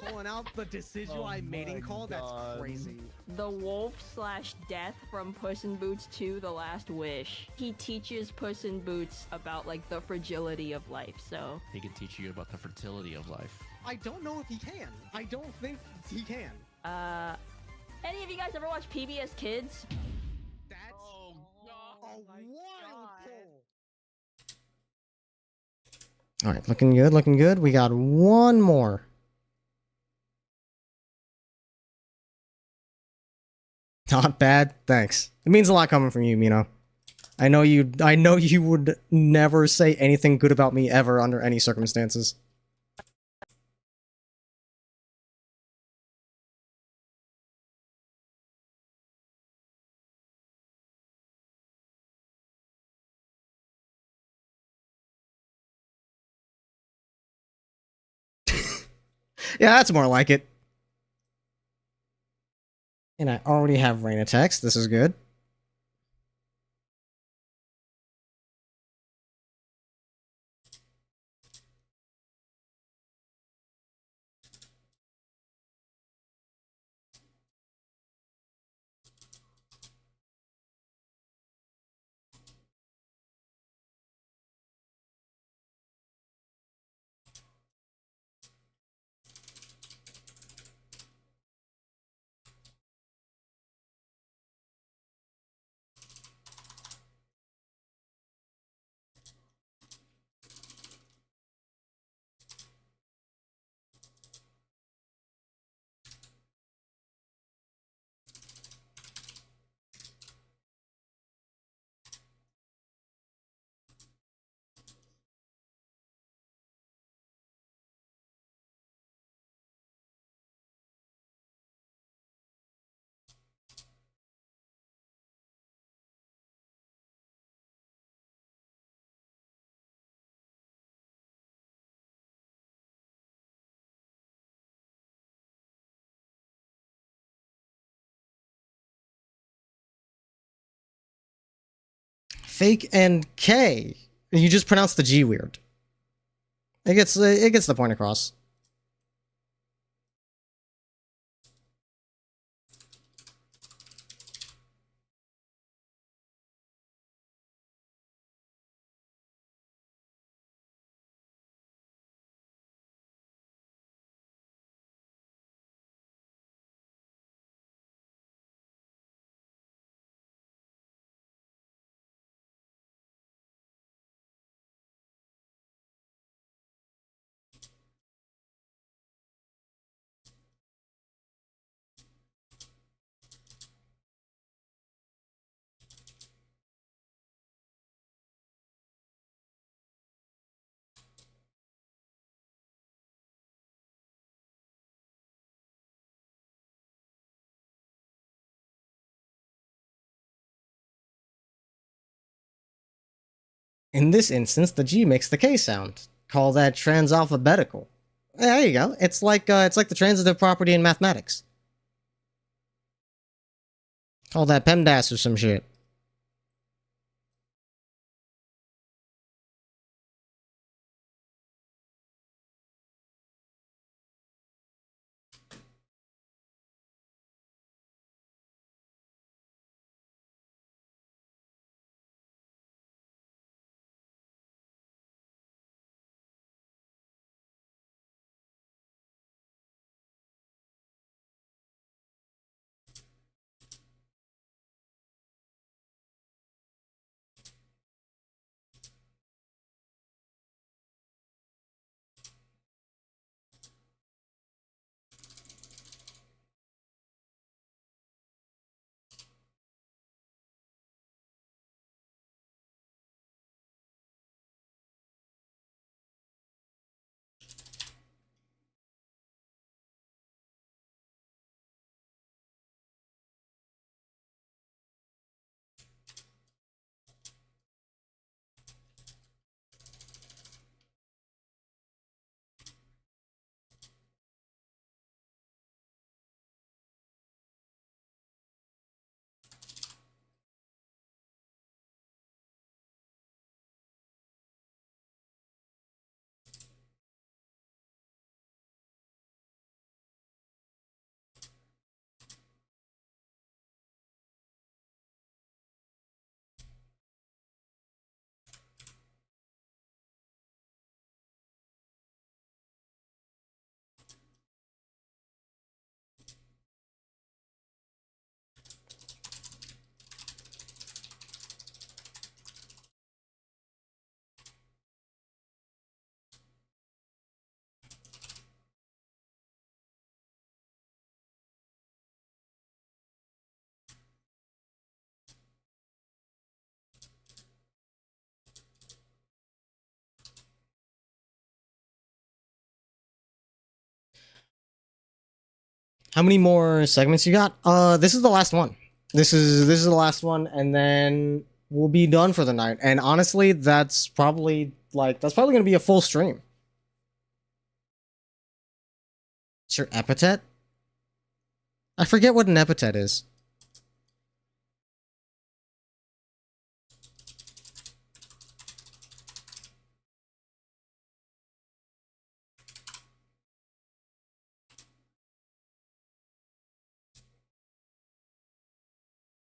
A: Pulling out the decidual
D: eye mating call?
A: That's crazy.
C: The wolf slash death from Puss in Boots 2, The Last Wish. He teaches Puss in Boots about, like, the fragility of life, so...
D: He can teach you about the fertility of life.
A: I don't know if he can. I don't think he can.
C: Any of you guys ever watch PBS Kids?
A: That's
D: Oh
A: a wild pull. Alright, looking good, looking good. We got one more. Not bad, thanks. It means a lot coming from you, Mino. I know you would never say anything good about me ever under any circumstances. Yeah, that's more like it. And I already have Rain attacks. This is good. Fake and K. You just pronounce the G weird. It gets the point across. In this instance, the G makes the K sound. Call that transalphabetical. There you go. It's like the transitive property in mathematics. Call that PEMDAS or some shit. How many more segments you got? This is the last one. This is the last one, and then we'll be done for the night. And honestly, that's probably gonna be a full stream. It's your epithet? I forget what an epithet is.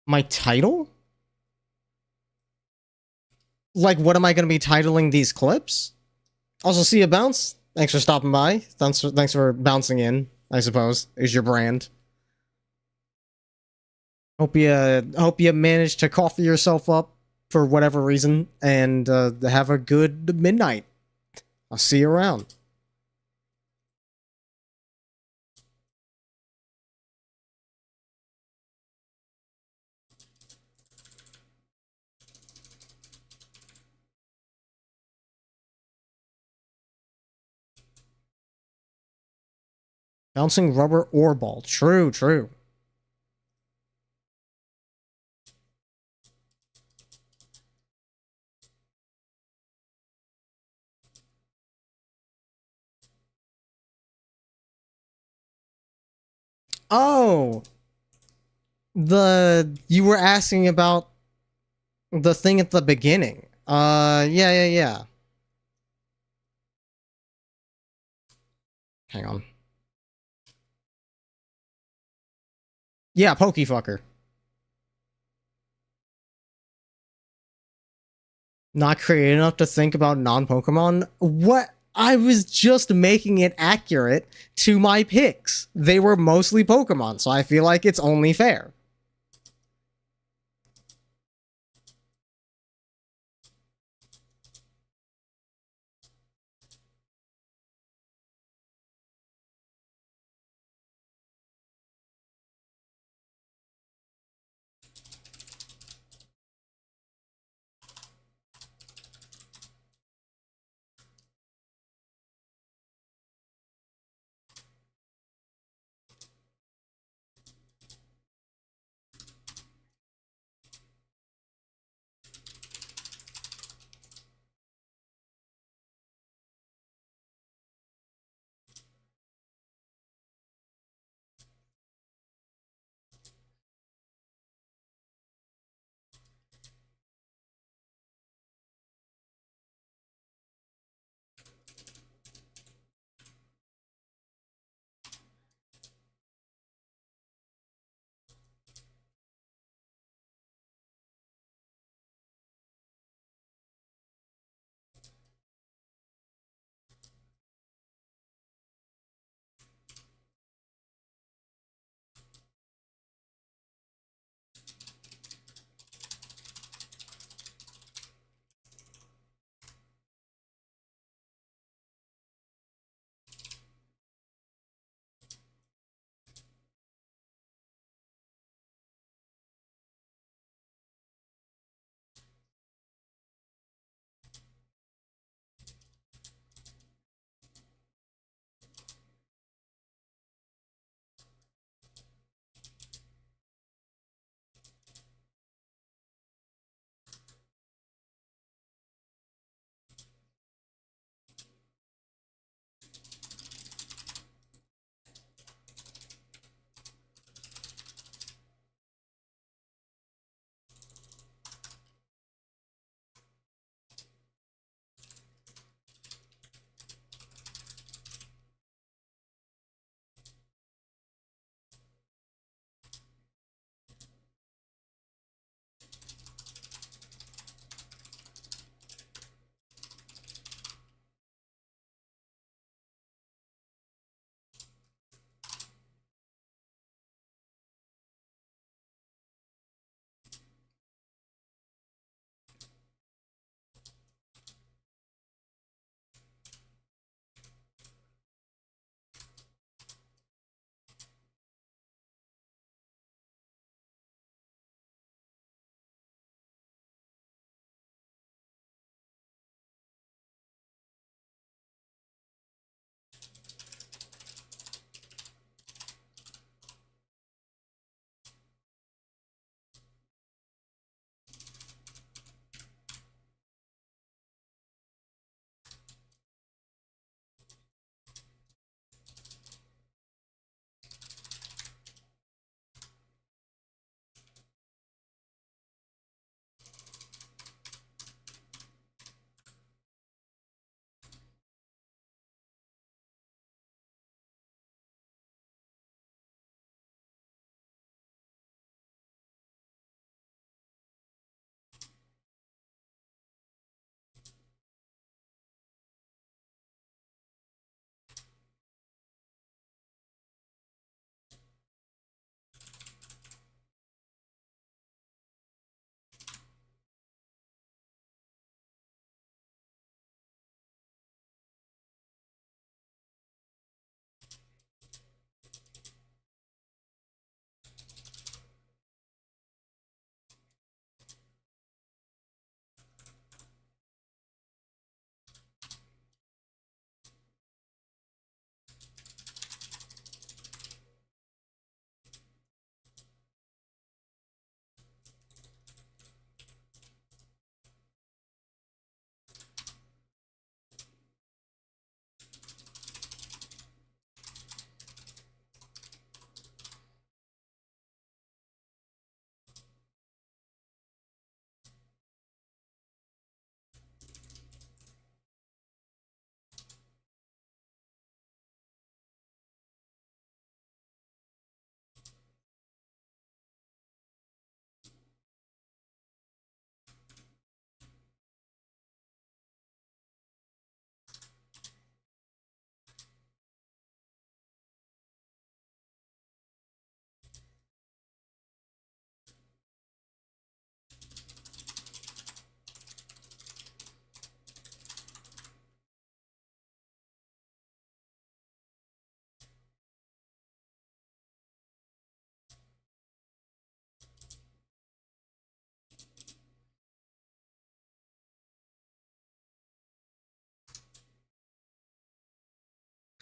A: My title? Like, what am I gonna be titling these clips? Also, see you, Bounce. Thanks for stopping by. Thanks for bouncing in, I suppose, is your brand. Hope you managed to coffee yourself up for whatever reason, and have a good midnight. I'll see you around. Bouncing rubber or ball. True, true. Oh, you were asking about the thing at the beginning. Yeah. Hang on. Yeah, Pokefucker. Not creative enough to think about non-Pokemon? What? I was just making it accurate to my picks. They were mostly Pokemon, so I feel like it's only fair.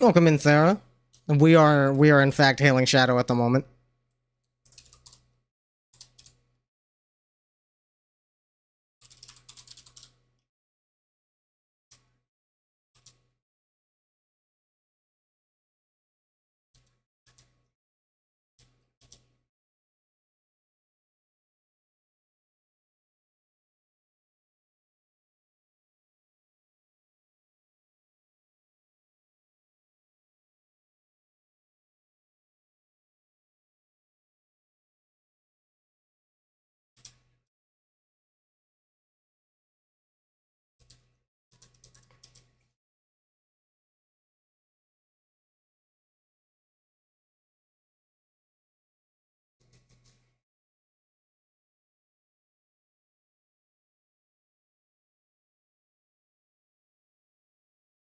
A: Welcome in, Thera. We are in fact hailing Shadow at the moment.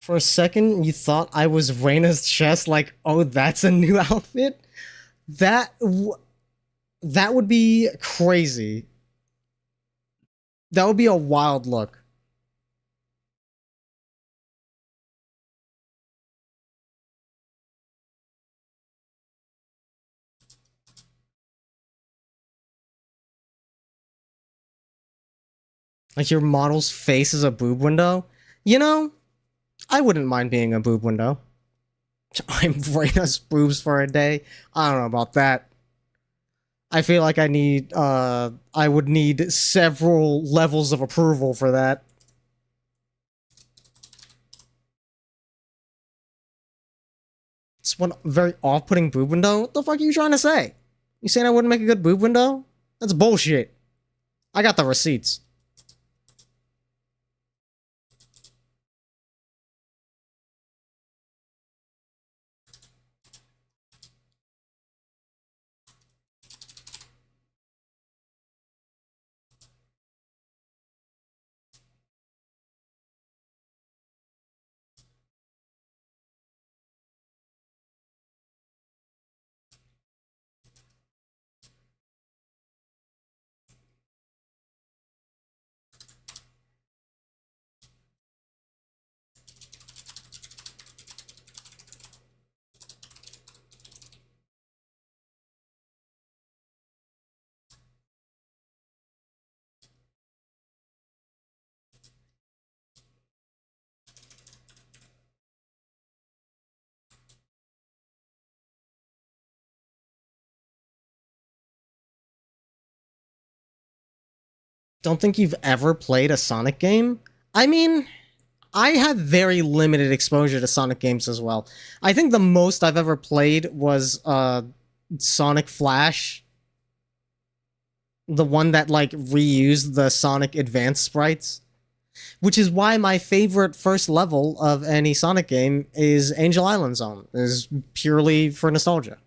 A: For a second, you thought I was Reyna's chest, like, oh, that's a new outfit? That would be crazy. That would be a wild look. Like your model's face is a boob window? You know, I wouldn't mind being a boob window. I'm Reyna's boobs for a day. I don't know about that. I feel like I would need several levels of approval for that. It's one very off-putting boob window. What the fuck are you trying to say? You saying I wouldn't make a good boob window? That's bullshit. I got the receipts. Don't think you've ever played a Sonic game? I mean, I have very limited exposure to Sonic games as well. I think the most I've ever played was Sonic Flash, the one that like reused the Sonic Advance sprites, which is why my favorite first level of any Sonic game is Angel Island Zone, is purely for nostalgia.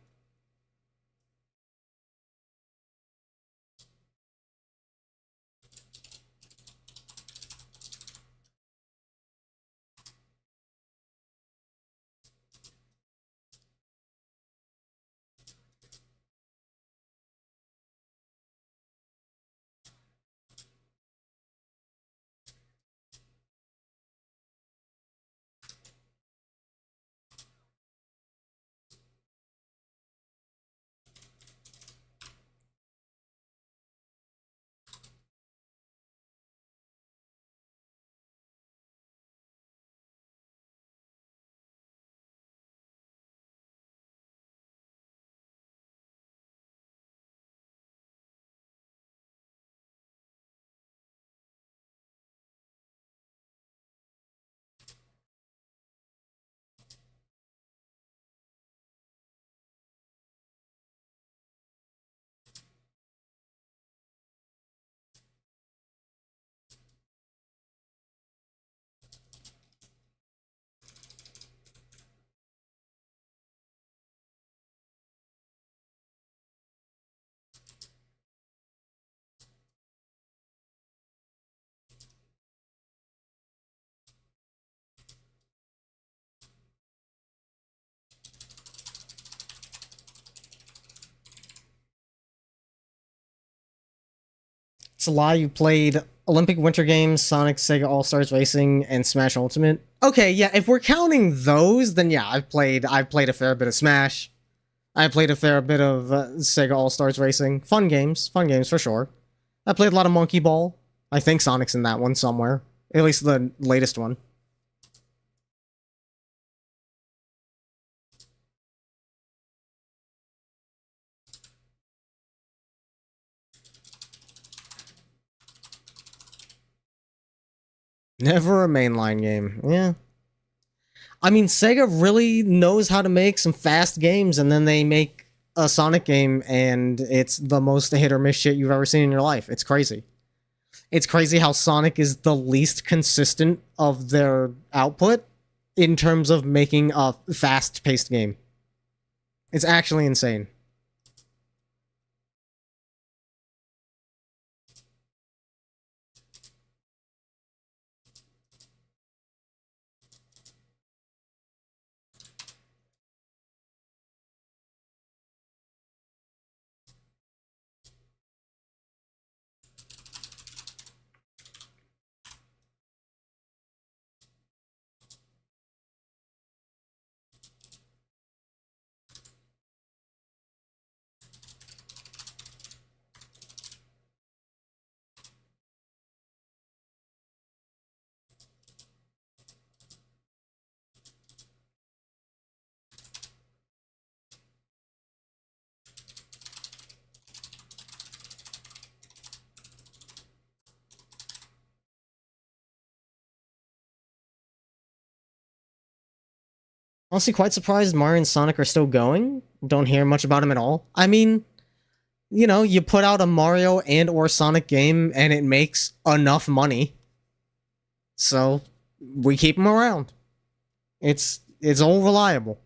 A: It's a lie you played Olympic Winter Games, Sonic, Sega All-Stars Racing, and Smash Ultimate. Okay, yeah, if we're counting those, then yeah, I've played a fair bit of Smash. I played a fair bit of Sega All-Stars Racing. Fun games for sure. I played a lot of Monkey Ball. I think Sonic's in that one somewhere. At least the latest one. Never a mainline game. Yeah. I mean, Sega really knows how to make some fast games, and then they make a Sonic game, and it's the most hit or miss shit you've ever seen in your life. It's crazy. It's crazy how Sonic is the least consistent of their output in terms of making a fast-paced game. It's actually insane. Honestly, quite surprised Mario and Sonic are still going. Don't hear much about them at all. I mean, you know, you put out a Mario and or Sonic game and it makes enough money. So, we keep them around. It's all reliable.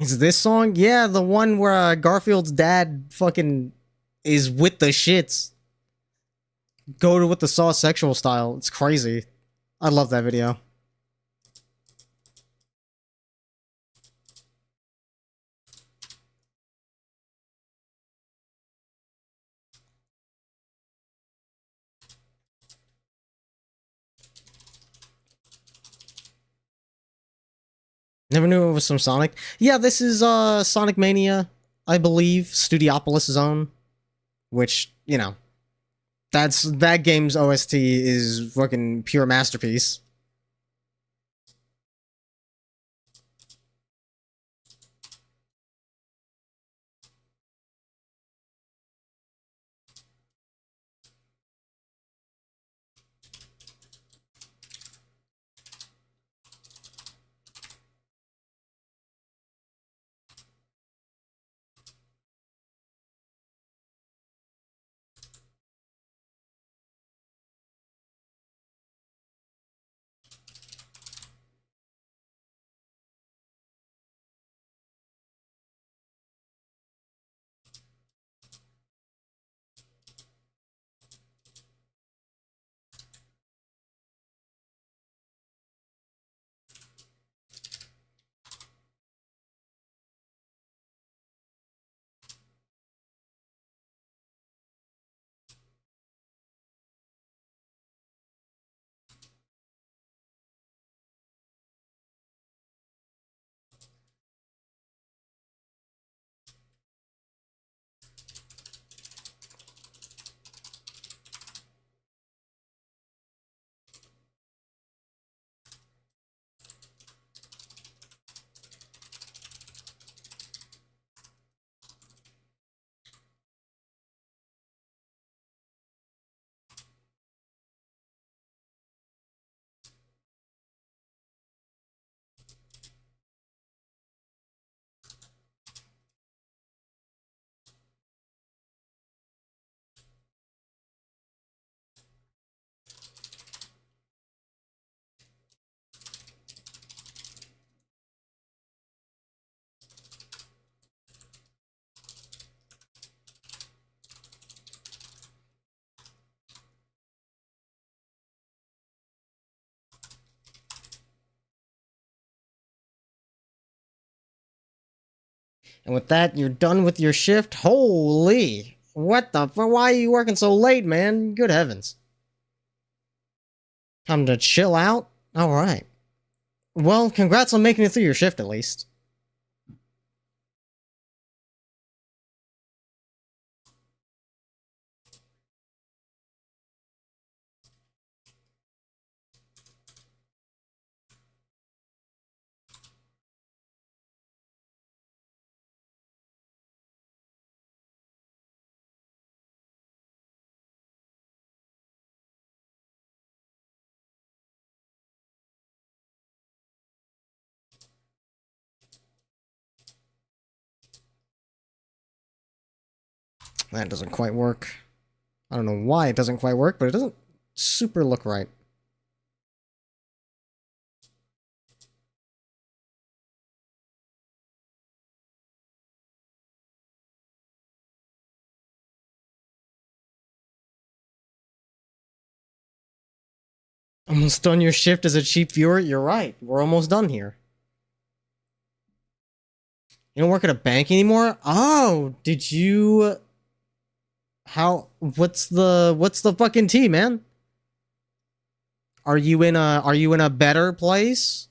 A: Is this song? Yeah, the one where Garfield's dad fucking is with the shits. Go to with the Saw sexual style. It's crazy. I love that video. Never knew it was from Sonic. Yeah, this is Sonic Mania, I believe, Studiopolis' own, which, you know, that game's OST is fucking pure masterpiece. And with that, you're done with your shift? Holy! What the fuck? Why are you working so late, man? Good heavens. Time to chill out? Alright. Well, congrats on making it through your shift, at least. That doesn't quite work. I don't know why it doesn't quite work, but it doesn't super look right. Almost done your shift as a cheap viewer? You're right. We're almost done here. You don't work at a bank anymore? Oh, did you... How... What's the fucking tea, man? Are you in a better place?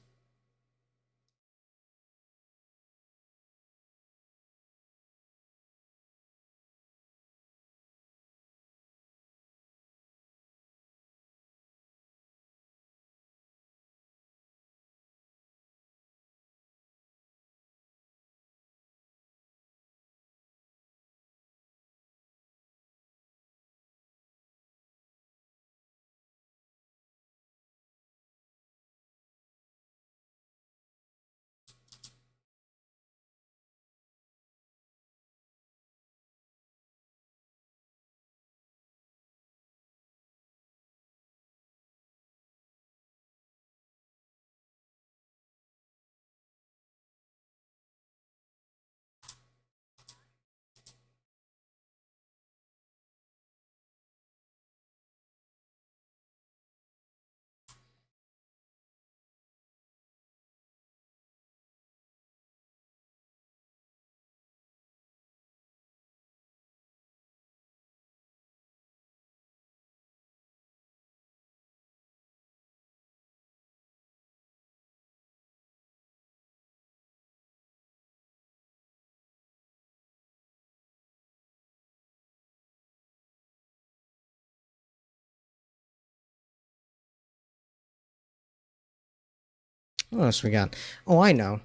A: What else we got? Oh, I know.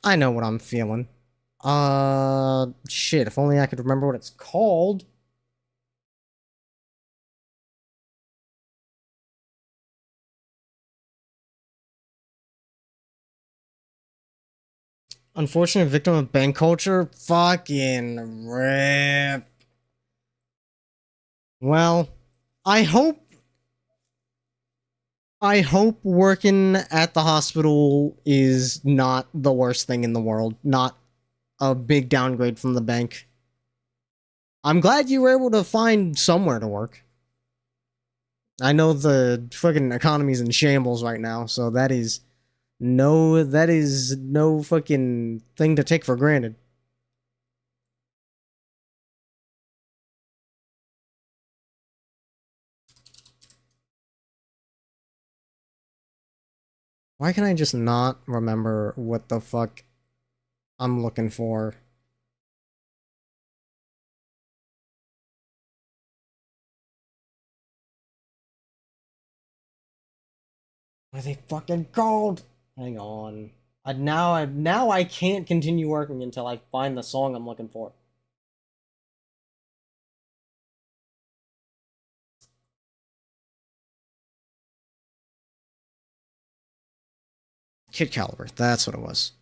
A: I know what I'm feeling. Shit, if only I could remember what it's called. Unfortunate victim of bank culture? Fucking rip. Well, I hope working at the hospital is not the worst thing in the world. Not a big downgrade from the bank. I'm glad you were able to find somewhere to work. I know the fucking economy's in shambles right now, so that is no fucking thing to take for granted. Why can I just not remember what the fuck I'm looking for? What are they fucking called? Hang on. Now I can't continue working until I find the song I'm looking for. Kid Caliber, that's what it was.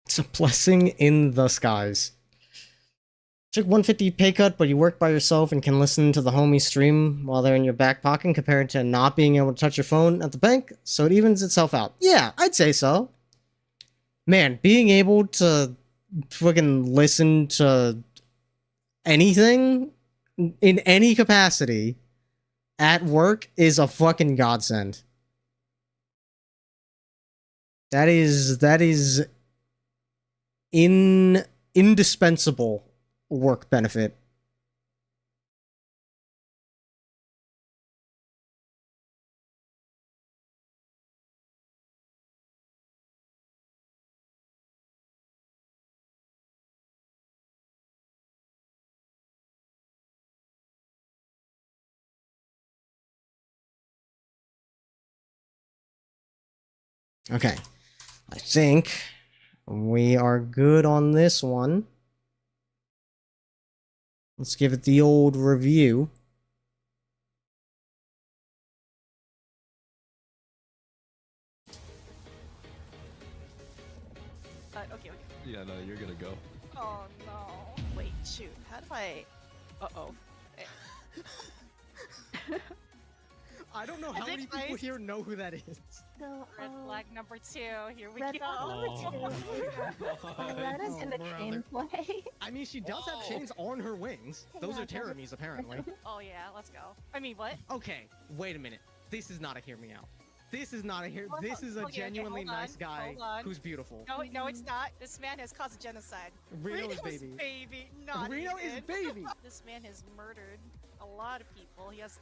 A: It's a blessing in the skies. Took 150 pay cut, but you work by yourself and can listen to the homies stream while they're in your back pocket compared to not being able to touch your phone at the bank, so it evens itself out. Yeah, I'd say so. Man, being able to fucking listen to anything in any capacity at work is a fucking godsend. That is indispensable work benefit. Okay. I think we are good on this one. Let's give it the old review.
E: Okay.
F: Yeah, no, you're gonna go.
E: Oh no. Wait, shoot. How do I? Uh-oh.
A: I don't know
E: how many people
A: here know who that is.
B: So,
E: Red flag number 2. Here we
B: red
E: go.
B: flag number 2. Red is in the chain play.
A: I mean, she does have
E: Oh.
A: chains on her wings. Those
B: Yeah,
A: are Teramis, apparently.
E: Oh yeah, let's go. I mean, what?
A: Okay, wait a minute. This is not a hear me out. This is not a hear.
E: Hold
A: This
E: on.
A: is a
E: Okay,
A: genuinely
E: hold on,
A: nice guy
E: hold on.
A: who's beautiful.
E: No, it's not. This man has caused genocide.
A: Reno's
E: Reno's
A: baby.
E: Not
A: Reno is
E: even.
A: baby.
E: This man has murdered a lot of people. He has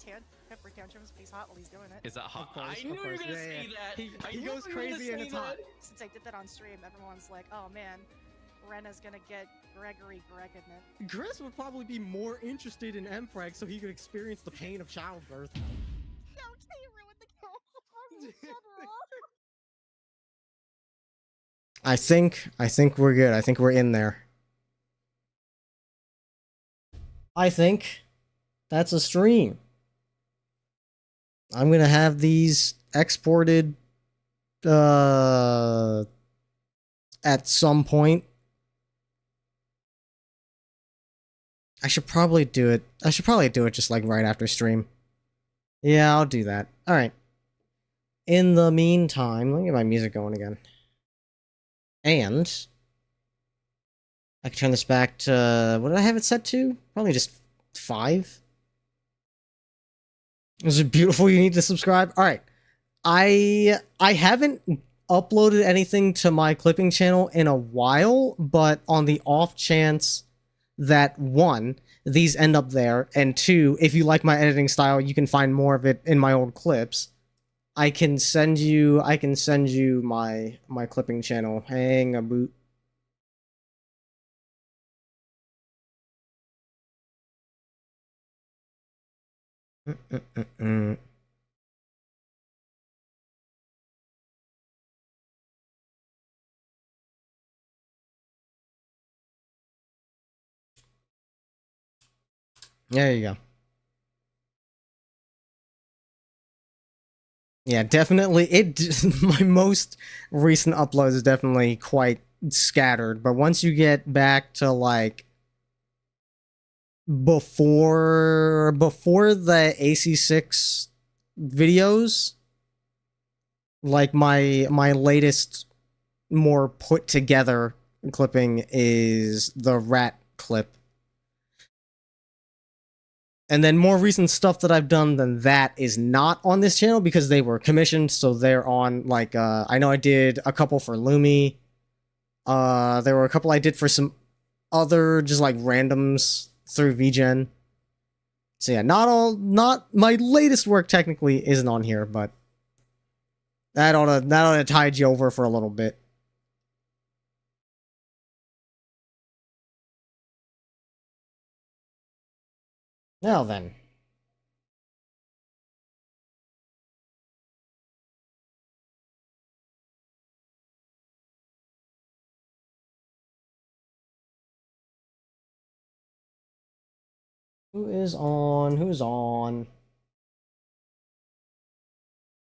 E: temper tantrums, but he's hot while he's doing it.
D: Is that hot?
A: course,
D: I
A: of
D: knew you were
A: course.
D: gonna
A: Yeah,
D: say
A: yeah.
D: that.
A: He goes crazy and it's hot.
E: Since I did that on stream, everyone's like, "Oh man, Rena's gonna get Gregory Greg in it."
A: Chris would probably be more interested in Mpreg so he could experience the pain of childbirth.
E: No, you ruined the kill.
A: I think we're good. I think we're in there. I think that's a stream. I'm gonna have these exported at some point. I should probably do it. I should probably do it just like right after stream. Yeah, I'll do that. Alright. In the meantime, let me get my music going again. And I can turn this back to, what did I have it set to? Probably just 5. Is it beautiful? You need to subscribe. All right, I haven't uploaded anything to my clipping channel in a while, but on the off chance that one, these end up there, and two, if you like my editing style, you can find more of it in my old clips. I can send you my clipping channel. Hang a boot. There you go. Yeah, definitely. My most recent uploads is definitely quite scattered, but once you get back to like before the AC6 videos, like my latest more put together clipping is the rat clip. And then more recent stuff that I've done than that is not on this channel because they were commissioned, so they're on, like, I know I did a couple for Lumi. There were a couple I did for some other, just, like, randoms through VGen. So yeah, not my latest work technically isn't on here, but that ought to tide you over for a little bit. Now then. Who's on?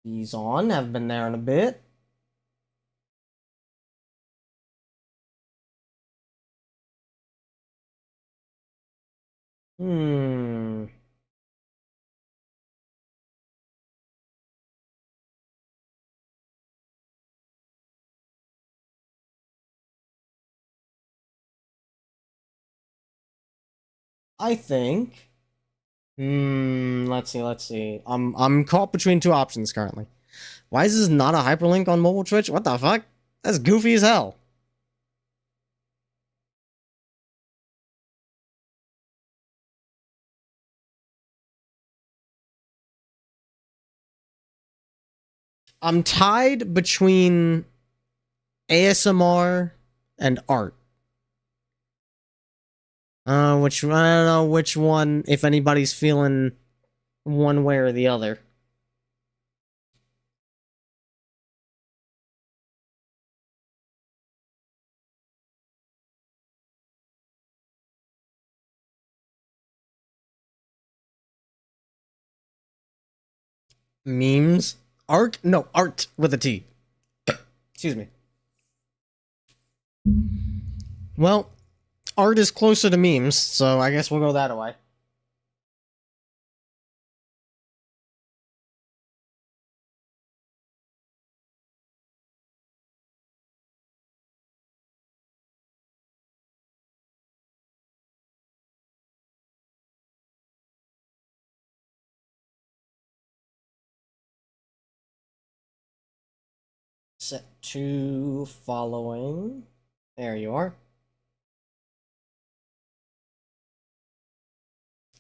A: He's on. Haven't been there in a bit. I think. Let's see. I'm caught between two options currently. Why is this not a hyperlink on mobile Twitch? What the fuck? That's goofy as hell. I'm tied between ASMR and art. I don't know which one, if anybody's feeling one way or the other. Memes? Art? No, art with a T. Excuse me. Well, art is closer to memes, so I guess we'll go that way. Set to following. There you are.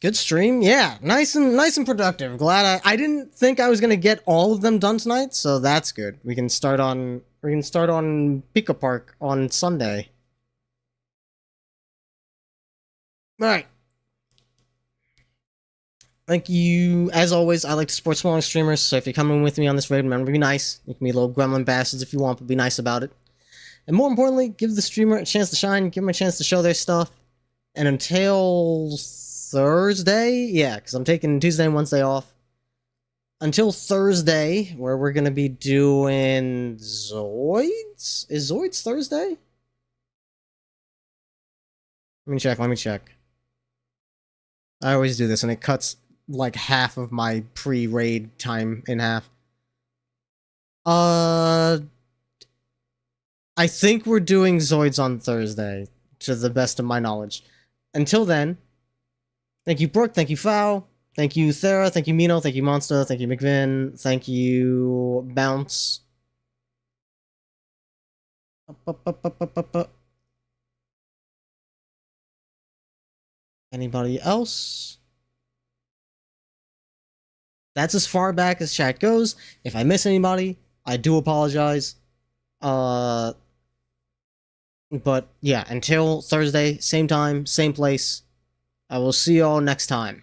A: Good stream, yeah, nice and productive. Glad I didn't think I was gonna get all of them done tonight, so that's good. We can start on Pika Park on Sunday. All right. Thank you. As always, I like to support smaller streamers, so if you're coming with me on this raid, remember to be nice. You can be little gremlin bastards if you want, but be nice about it. And more importantly, give the streamer a chance to shine, give them a chance to show their stuff. And until Thursday, yeah, because I'm taking Tuesday and Wednesday off. Until Thursday, where we're going to be doing Zoids? Is Zoids Thursday? Let me check. I always do this, and it cuts like half of my pre-raid time in half. I think we're doing Zoids on Thursday, to the best of my knowledge. Until then, thank you Brooke, thank you Foul, thank you Thera, thank you Mino, thank you Monster, thank you McVin, thank you Bounce. Anybody else? That's as far back as chat goes. If I miss anybody, I do apologize. But yeah, until Thursday, same time, same place. I will see y'all next time.